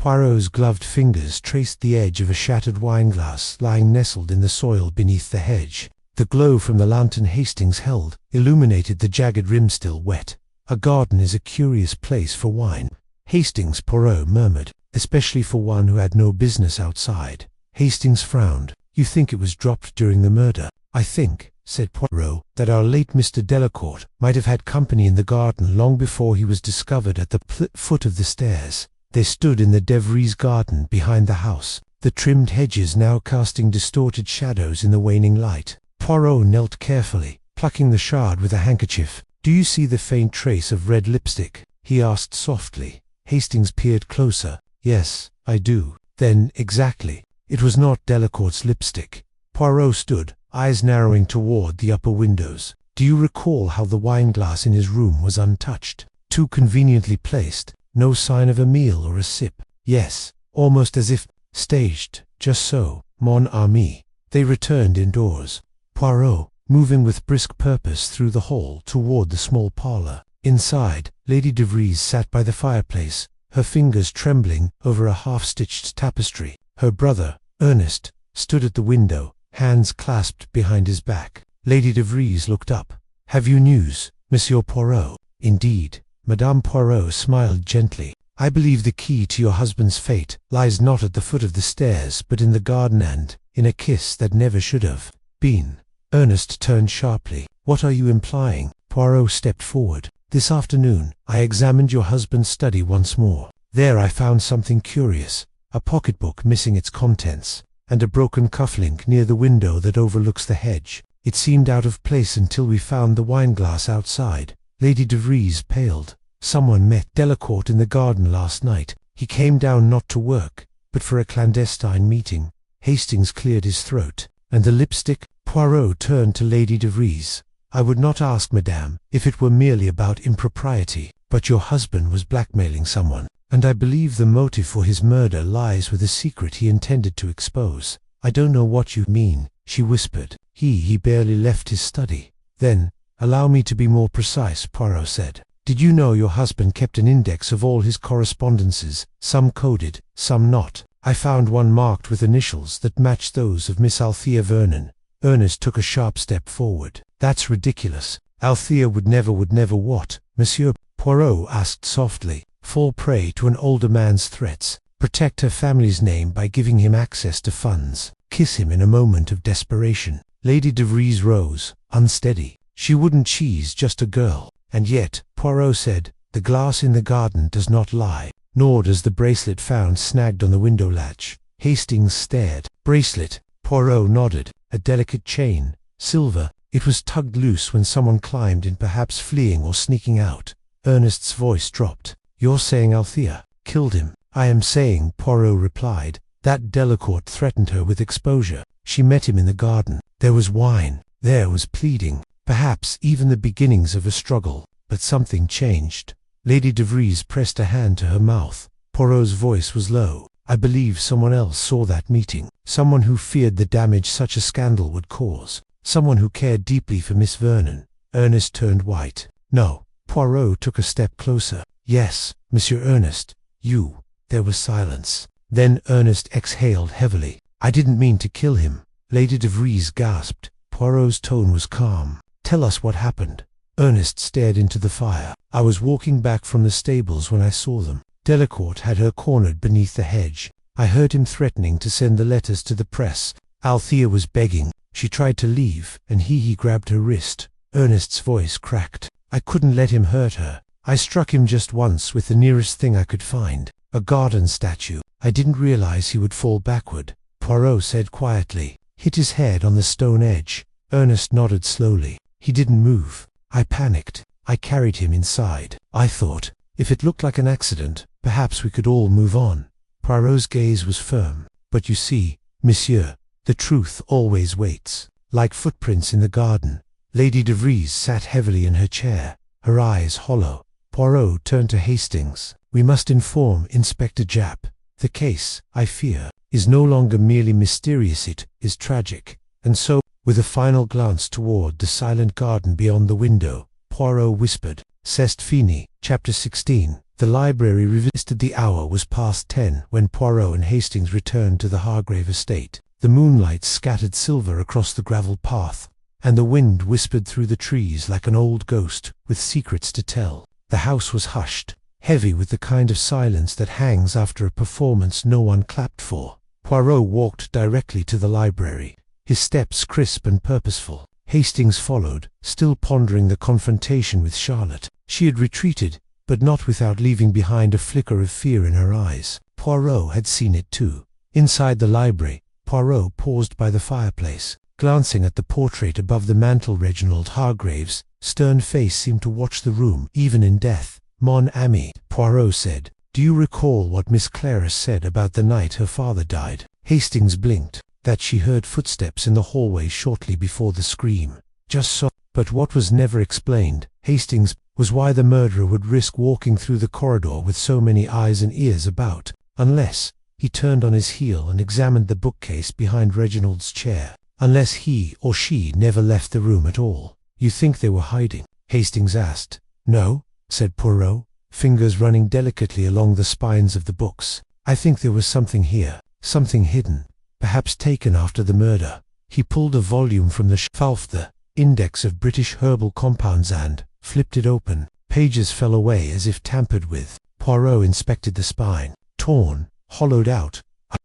Poirot's gloved fingers traced the edge of a shattered wineglass lying nestled in the soil beneath the hedge. The glow from the lantern Hastings held illuminated the jagged rim still wet. A garden is a curious place for wine, Hastings, Poirot murmured, especially for one who had no business outside. Hastings frowned. You think it was dropped during the murder? I think, said Poirot, that our late Mr. Delacourt might have had company in the garden long before he was discovered at the foot of the stairs. They stood in the De Vries garden behind the house, the trimmed hedges now casting distorted shadows in the waning light. Poirot knelt carefully, plucking the shard with a handkerchief. Do you see the faint trace of red lipstick? He asked softly. Hastings peered closer. Yes, I do. Then, exactly. It was not Delacourt's lipstick. Poirot stood, eyes narrowing toward the upper windows. Do you recall how the wineglass in his room was untouched? Too conveniently placed, no sign of a meal or a sip. Yes, almost as if staged, just so, mon ami. They returned indoors. Poirot, moving with brisk purpose through the hall toward the small parlor. Inside, Lady de Vries sat by the fireplace, her fingers trembling over a half-stitched tapestry. Her brother, Ernest, stood at the window, hands clasped behind his back. Lady de Vries looked up. Have you news, Monsieur Poirot? Indeed. Madame Poirot smiled gently. I believe the key to your husband's fate lies not at the foot of the stairs, but in the garden and in a kiss that never should have been. Ernest turned sharply. What are you implying? Poirot stepped forward. This afternoon, I examined your husband's study once more. There I found something curious, a pocketbook missing its contents, and a broken cufflink near the window that overlooks the hedge. It seemed out of place until we found the wineglass outside. Lady de Vries paled. Someone met Delacourt in the garden last night. He came down not to work, but for a clandestine meeting. Hastings cleared his throat. And the lipstick? Poirot turned to Lady de Vries. I would not ask, madame, if it were merely about impropriety, but your husband was blackmailing someone, and I believe the motive for his murder lies with a secret he intended to expose. I don't know what you mean, she whispered. He barely left his study. Then, allow me to be more precise, Poirot said. Did you know your husband kept an index of all his correspondences, some coded, some not? I found one marked with initials that matched those of Miss Althea Vernon. Ernest took a sharp step forward. That's ridiculous. Althea would never what? Monsieur? Poirot asked softly. Fall prey to an older man's threats. Protect her family's name by giving him access to funds. Kiss him in a moment of desperation. Lady de Vries rose, unsteady. She wouldn't cheese just a girl. And yet, Poirot said, the glass in the garden does not lie, nor does the bracelet found snagged on the window latch. Hastings stared. Bracelet? Poirot nodded. A delicate chain, silver. It was tugged loose when someone climbed in, perhaps fleeing or sneaking out. Ernest's voice dropped. You're saying Althea killed him? I am saying, Poirot replied, that Delacourt threatened her with exposure. She met him in the garden. There was wine. There was pleading. Perhaps even the beginnings of a struggle. But something changed. Lady de Vries pressed a hand to her mouth. Poirot's voice was low. I believe someone else saw that meeting. Someone who feared the damage such a scandal would cause. Someone who cared deeply for Miss Vernon. Ernest turned white. No. Poirot took a step closer. Yes, Monsieur Ernest. You. There was silence. Then Ernest exhaled heavily. I didn't mean to kill him. Lady de Vries gasped. Poirot's tone was calm. Tell us what happened. Ernest stared into the fire. I was walking back from the stables when I saw them. Delacourt had her cornered beneath the hedge. I heard him threatening to send the letters to the press. Althea was begging. She tried to leave, and he grabbed her wrist. Ernest's voice cracked. I couldn't let him hurt her. I struck him just once with the nearest thing I could find. A garden statue. I didn't realize he would fall backward. Poirot said quietly. Hit his head on the stone edge. Ernest nodded slowly. He didn't move. I panicked. I carried him inside. I thought, if it looked like an accident, perhaps we could all move on. Poirot's gaze was firm. But you see, monsieur, the truth always waits. Like footprints in the garden. Lady de Vries sat heavily in her chair, her eyes hollow. Poirot turned to Hastings. We must inform Inspector Japp. The case, I fear, is no longer merely mysterious, it is tragic. And so, with a final glance toward the silent garden beyond the window, Poirot whispered, Cest fini, Chapter 16. The library revisited. The hour was past 10 when Poirot and Hastings returned to the Hargrave estate. The moonlight scattered silver across the gravel path, and the wind whispered through the trees like an old ghost with secrets to tell. The house was hushed, heavy with the kind of silence that hangs after a performance no one clapped for. Poirot walked directly to the library, his steps crisp and purposeful. Hastings followed, still pondering the confrontation with Charlotte. She had retreated, but not without leaving behind a flicker of fear in her eyes. Poirot had seen it too. Inside the library, Poirot paused by the fireplace, glancing at the portrait above the mantel. Reginald Hargrave's stern face seemed to watch the room, even in death. "Mon ami," Poirot said, "do you recall what Miss Clara said about the night her father died?" Hastings blinked. That she heard footsteps in the hallway shortly before the scream. Just so. But what was never explained, Hastings, was why the murderer would risk walking through the corridor with so many eyes and ears about, unless he turned on his heel and examined the bookcase behind Reginald's chair, unless he or she never left the room at all. "You think they were hiding?" Hastings asked. "No," said Poirot, fingers running delicately along the spines of the books. "I think there was something here, something hidden, perhaps taken after the murder." He pulled a volume from the shelf, the Index of British Herbal Compounds, and flipped it open. Pages fell away as if tampered with. Poirot inspected the spine. Torn, hollowed out,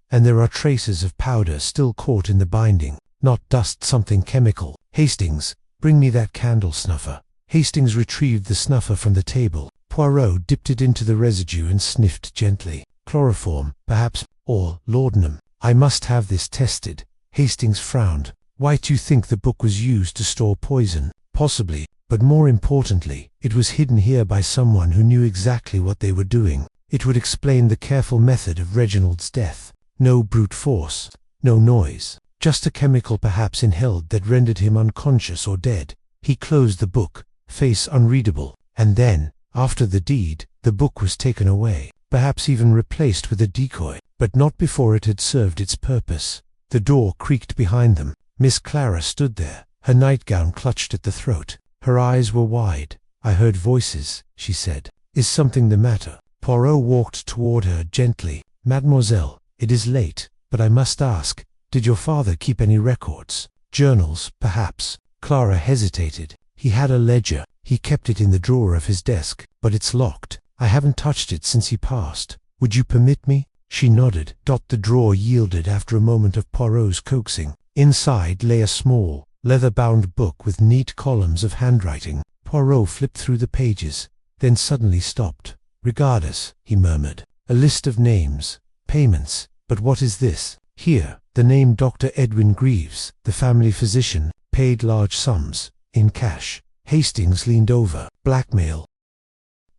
and there are traces of powder still caught in the binding. Not dust, something chemical. "Hastings, bring me that candle snuffer." Hastings retrieved the snuffer from the table. Poirot dipped it into the residue and sniffed gently. "Chloroform, perhaps, or laudanum. I must have this tested." Hastings frowned. "Why do you think the book was used to store poison?" "Possibly, but more importantly, it was hidden here by someone who knew exactly what they were doing. It would explain the careful method of Reginald's death. No brute force, no noise, just a chemical perhaps inhaled that rendered him unconscious or dead." He closed the book, face unreadable, and then, after the deed, the book was taken away, perhaps even replaced with a decoy, but not before it had served its purpose. The door creaked behind them. Miss Clara stood there, her nightgown clutched at the throat. Her eyes were wide. "I heard voices," she said. "Is something the matter?" Poirot walked toward her gently. "Mademoiselle, it is late, but I must ask, did your father keep any records? Journals, perhaps?" Clara hesitated. "He had a ledger. He kept it in the drawer of his desk, but it's locked. I haven't touched it since he passed. Would you permit me?" She nodded. The drawer yielded after a moment of Poirot's coaxing. Inside lay a small, leather-bound book with neat columns of handwriting. Poirot flipped through the pages, then suddenly stopped. "Regardus," he murmured. "A list of names, payments, but what is this?" "Here, the name Dr. Edwin Greaves, the family physician, paid large sums, in cash." Hastings leaned over. "Blackmail?"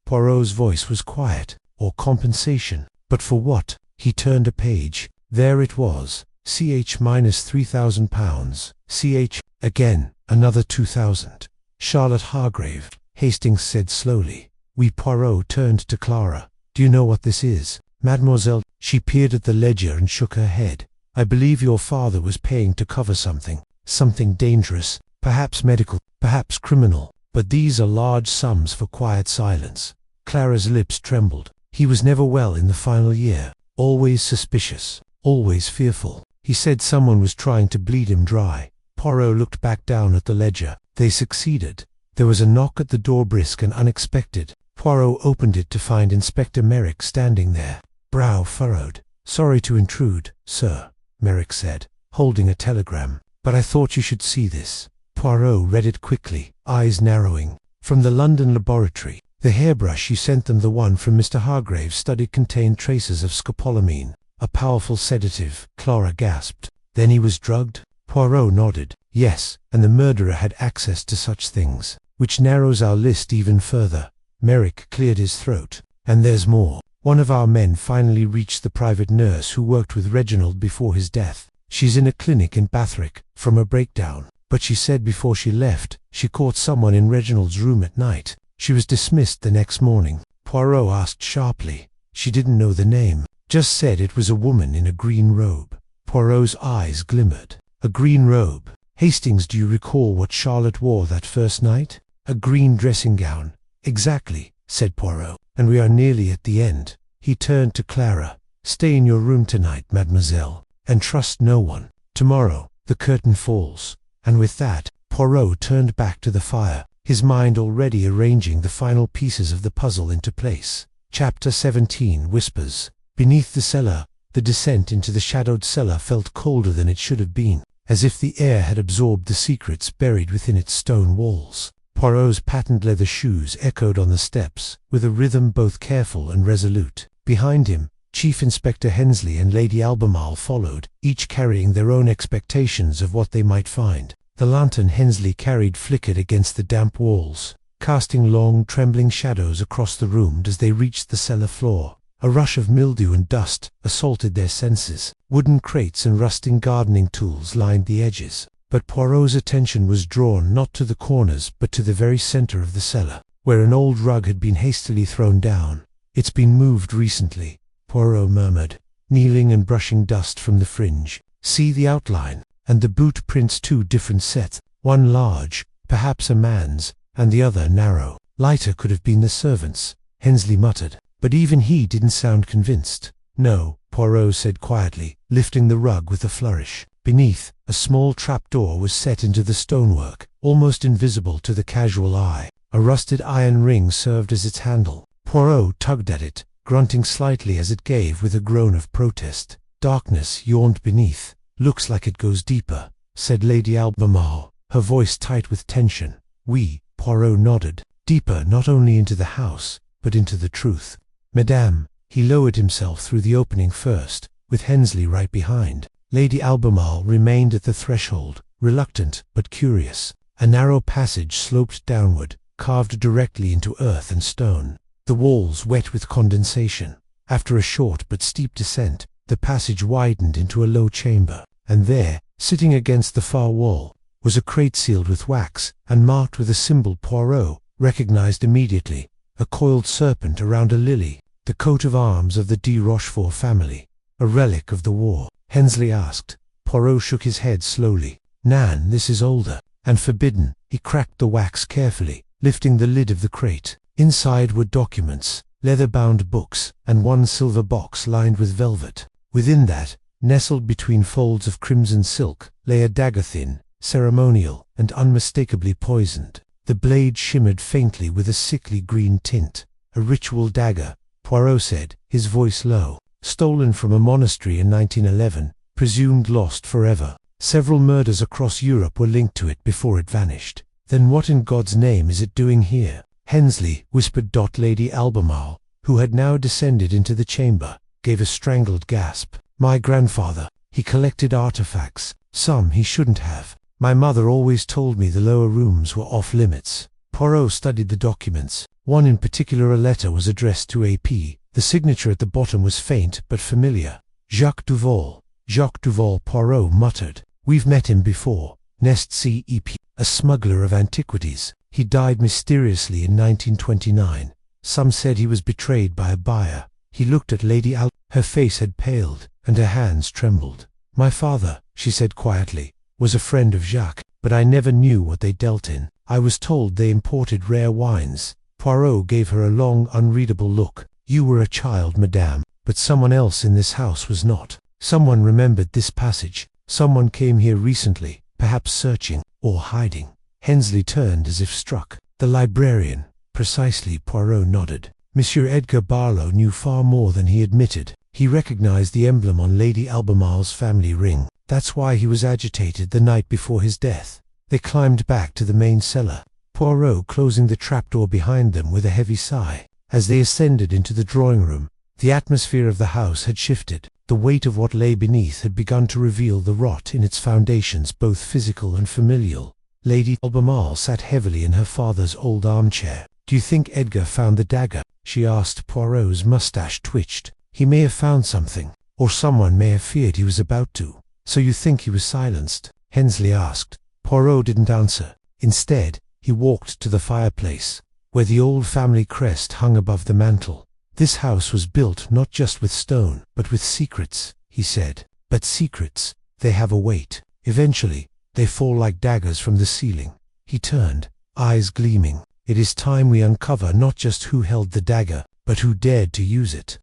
Poirot's voice was quiet. "Or compensation? But for what?" He turned a page. There it was. CH -£3,000. CH, again, another 2,000. "Charlotte Hargrave," Hastings said slowly. Poirot turned to Clara. "Do you know what this is?" "Mademoiselle," she peered at the ledger and shook her head. "I believe your father was paying to cover something. Something dangerous, perhaps medical, perhaps criminal. But these are large sums for quiet silence." Clara's lips trembled. "He was never well in the final year. Always suspicious, always fearful. He said someone was trying to bleed him dry." Poirot looked back down at the ledger. They succeeded. There was a knock at the door, brisk and unexpected. Poirot opened it to find Inspector Merrick standing there, brow furrowed. "Sorry to intrude, sir," Merrick said, holding a telegram, "but I thought you should see this." Poirot read it quickly, eyes narrowing. "From the London laboratory. The hairbrush you sent them, the one from Mr. Hargrave's study, contained traces of scopolamine, a powerful sedative." Clara gasped. "Then he was drugged?" Poirot nodded. "Yes, and the murderer had access to such things, which narrows our list even further." Merrick cleared his throat. "And there's more. One of our men finally reached the private nurse who worked with Reginald before his death. She's in a clinic in Bathrick, from a breakdown, but she said before she left, she caught someone in Reginald's room at night. She was dismissed the next morning." Poirot asked sharply. "She didn't know the name, just said it was a woman in a green robe." Poirot's eyes glimmered. "A green robe. Hastings, do you recall what Charlotte wore that first night?" "A green dressing gown." "Exactly," said Poirot. and we are nearly at the end." He turned to Clara. "Stay in your room tonight, mademoiselle, and trust no one. Tomorrow, the curtain falls." And with that, Poirot turned back to the fire, his mind already arranging the final pieces of the puzzle into place. Chapter 17 Whispers. Beneath the cellar, the descent into the shadowed cellar felt colder than it should have been, as if the air had absorbed the secrets buried within its stone walls. Poirot's patent leather shoes echoed on the steps, with a rhythm both careful and resolute. Behind him, Chief Inspector Hensley and Lady Albemarle followed, each carrying their own expectations of what they might find. The lantern Hensley carried flickered against the damp walls, casting long, trembling shadows across the room as they reached the cellar floor. A rush of mildew and dust assaulted their senses. Wooden crates and rusting gardening tools lined the edges. But Poirot's attention was drawn not to the corners but to the very center of the cellar, where an old rug had been hastily thrown down. "It's been moved recently," Poirot murmured, kneeling and brushing dust from the fringe. "See the outline, and the boot prints, two different sets, one large, perhaps a man's, and the other narrow. Lighter could have been the servant's," Hensley muttered, but even he didn't sound convinced. "No," Poirot said quietly, lifting the rug with a flourish. Beneath, a small trapdoor was set into the stonework, almost invisible to the casual eye. A rusted iron ring served as its handle. Poirot tugged at it, grunting slightly as it gave with a groan of protest. Darkness yawned beneath. "Looks like it goes deeper," said Lady Albemarle, her voice tight with tension. "Oui," Poirot nodded. "Deeper not only into the house, but into the truth. Madame," he lowered himself through the opening first, with Hensley right behind. Lady Albemarle remained at the threshold, reluctant but curious. A narrow passage sloped downward, carved directly into earth and stone, the walls wet with condensation. After a short but steep descent, the passage widened into a low chamber, and there, sitting against the far wall, was a crate sealed with wax and marked with a symbol Poirot recognized immediately, a coiled serpent around a lily, the coat of arms of the de Rochefort family, a relic of the war. Hensley asked. Poirot shook his head slowly. "Nan, this is older, and forbidden." He cracked the wax carefully, lifting the lid of the crate. Inside were documents, leather-bound books, and one silver box lined with velvet. Within that, nestled between folds of crimson silk, lay a dagger, thin, ceremonial, and unmistakably poisoned. The blade shimmered faintly with a sickly green tint. "A ritual dagger," Poirot said, his voice low. "Stolen from a monastery in 1911, presumed lost forever. Several murders across Europe were linked to it before it vanished." "Then what in God's name is it doing here?" Hensley whispered. Lady Albemarle, who had now descended into the chamber, gave a strangled gasp. "My grandfather, he collected artifacts, some he shouldn't have. My mother always told me the lower rooms were off limits." Poirot studied the documents. One in particular, a letter, was addressed to AP. The signature at the bottom was faint but familiar. "Jacques Duval." "Jacques Duval," Poirot muttered. "We've met him before. Nest CEP. A smuggler of antiquities. He died mysteriously in 1929. Some said he was betrayed by a buyer." He looked at Lady Al. Her face had paled, and her hands trembled. "My father," she said quietly, "was a friend of Jacques, but I never knew what they dealt in. I was told they imported rare wines." Poirot gave her a long, unreadable look. "You were a child, madame, but someone else in this house was not. Someone remembered this passage. Someone came here recently, perhaps searching, or hiding." Hensley turned as if struck. "The librarian." "Precisely," Poirot nodded. Monsieur Edgar Barlow knew far more than he admitted. He recognized the emblem on Lady Albemarle's family ring. That's why he was agitated the night before his death. They climbed back to the main cellar, Poirot closing the trapdoor behind them with a heavy sigh. As they ascended into the drawing room, the atmosphere of the house had shifted. The weight of what lay beneath had begun to reveal the rot in its foundations, both physical and familial. Lady Albemarle sat heavily in her father's old armchair. "Do you think Edgar found the dagger?" she asked. Poirot's mustache twitched. "He may have found something, or someone may have feared he was about to." "So you think he was silenced?" Hensley asked. Poirot didn't answer. Instead, he walked to the fireplace, where the old family crest hung above the mantel. "This house was built not just with stone, but with secrets," he said. "But secrets, they have a weight. Eventually, they fall like daggers from the ceiling." He turned, eyes gleaming. "It is time we uncover not just who held the dagger, but who dared to use it?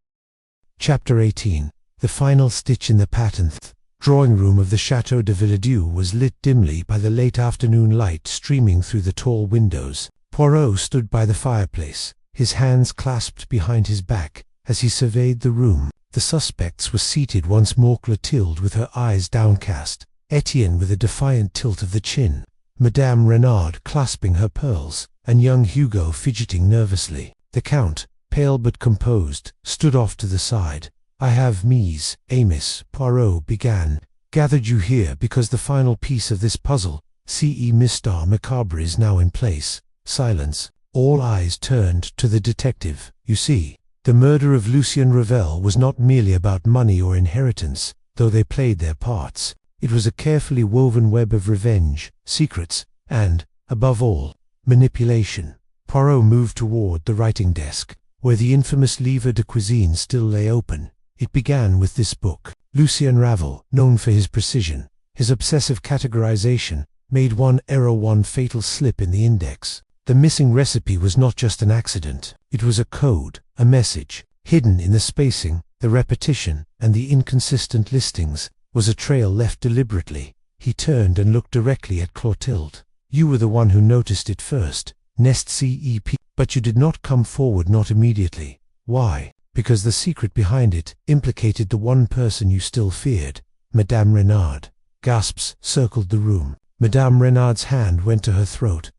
Chapter 18. The final stitch in the patent. Drawing room of the Château de Villedieu was lit dimly by the late afternoon light streaming through the tall windows. Poirot stood by the fireplace, his hands clasped behind his back, as he surveyed the room. The suspects were seated once more, Clotilde with her eyes downcast, Etienne with a defiant tilt of the chin, Madame Renard clasping her pearls, and young Hugo fidgeting nervously. The Count, pale but composed, stood off to the side. "I have Amos," Poirot began, "gathered you here because the final piece of this puzzle, C.E. Mystère Macabre, is now in place." Silence. All eyes turned to the detective. "You see, the murder of Lucien Revel was not merely about money or inheritance, though they played their parts. It was a carefully woven web of revenge, secrets, and, above all, manipulation." Poirot moved toward the writing desk, where the infamous livre de cuisine still lay open. It began with this book. Lucien Ravel, known for his precision, his obsessive categorization, made one error, one fatal slip in the index. The missing recipe was not just an accident. It was a code, a message. Hidden in the spacing, the repetition, and the inconsistent listings was a trail left deliberately. He turned and looked directly at Clotilde. "You were the one who noticed it first, Nest CEP, but you did not come forward, not immediately. Why? Because the secret behind it implicated the one person you still feared, Madame Renard." Gasps circled the room. Madame Renard's hand went to her throat.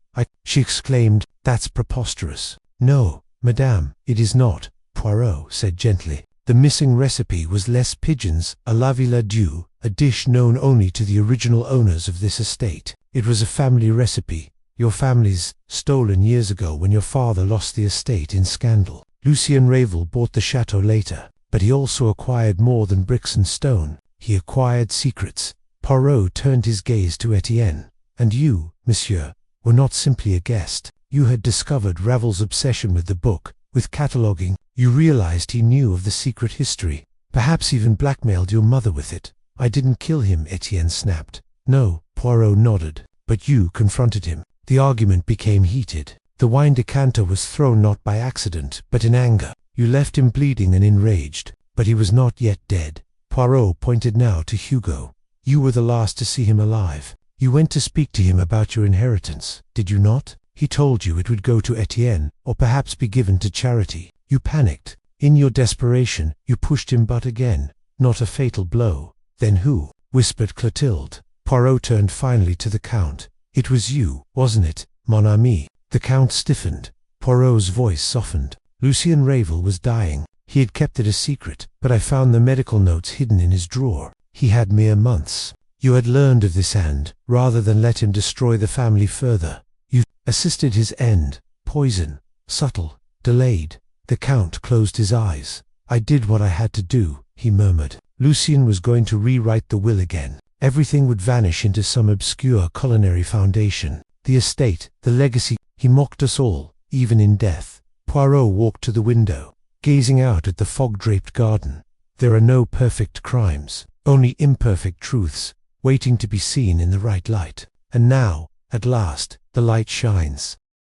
She exclaimed, "That's preposterous." "No, Madame, it is not," Poirot said gently. "The missing recipe was les pigeons, à la Villa Dieu, a dish known only to the original owners of this estate. It was a family recipe, your family's, stolen years ago when your father lost the estate in scandal. Lucien Ravel bought the chateau later, but he also acquired more than bricks and stone. He acquired secrets." Poirot turned his gaze to Etienne. "And you, monsieur, were not simply a guest. You had discovered Ravel's obsession with the book, with cataloguing. You realized he knew of the secret history, perhaps even blackmailed your mother with it." "I didn't kill him," Etienne snapped. "No," Poirot nodded. "But you confronted him." The argument became heated. The wine decanter was thrown not by accident, but in anger. "You left him bleeding and enraged, but he was not yet dead." Poirot pointed now to Hugo. "You were the last to see him alive. You went to speak to him about your inheritance, did you not? He told you it would go to Etienne, or perhaps be given to charity. You panicked. In your desperation, you pushed him, but again, not a fatal blow." "Then who?" whispered Clotilde. Poirot turned finally to the Count. "It was you, wasn't it, mon ami?" The Count stiffened. Poirot's voice softened. "Lucien Ravel was dying. He had kept it a secret, but I found the medical notes hidden in his drawer. He had mere months. You had learned of this, and, rather than let him destroy the family further, you assisted his end. Poison. Subtle. Delayed." The Count closed his eyes. "I did what I had to do," he murmured. Lucien was going to rewrite the will again. Everything would vanish into some obscure culinary foundation. The estate, the legacy. He mocked us all, even in death. Poirot walked to the window, gazing out at the fog-draped garden. There are no perfect crimes, only imperfect truths, waiting to be seen in the right light. And now, at last, the light shines.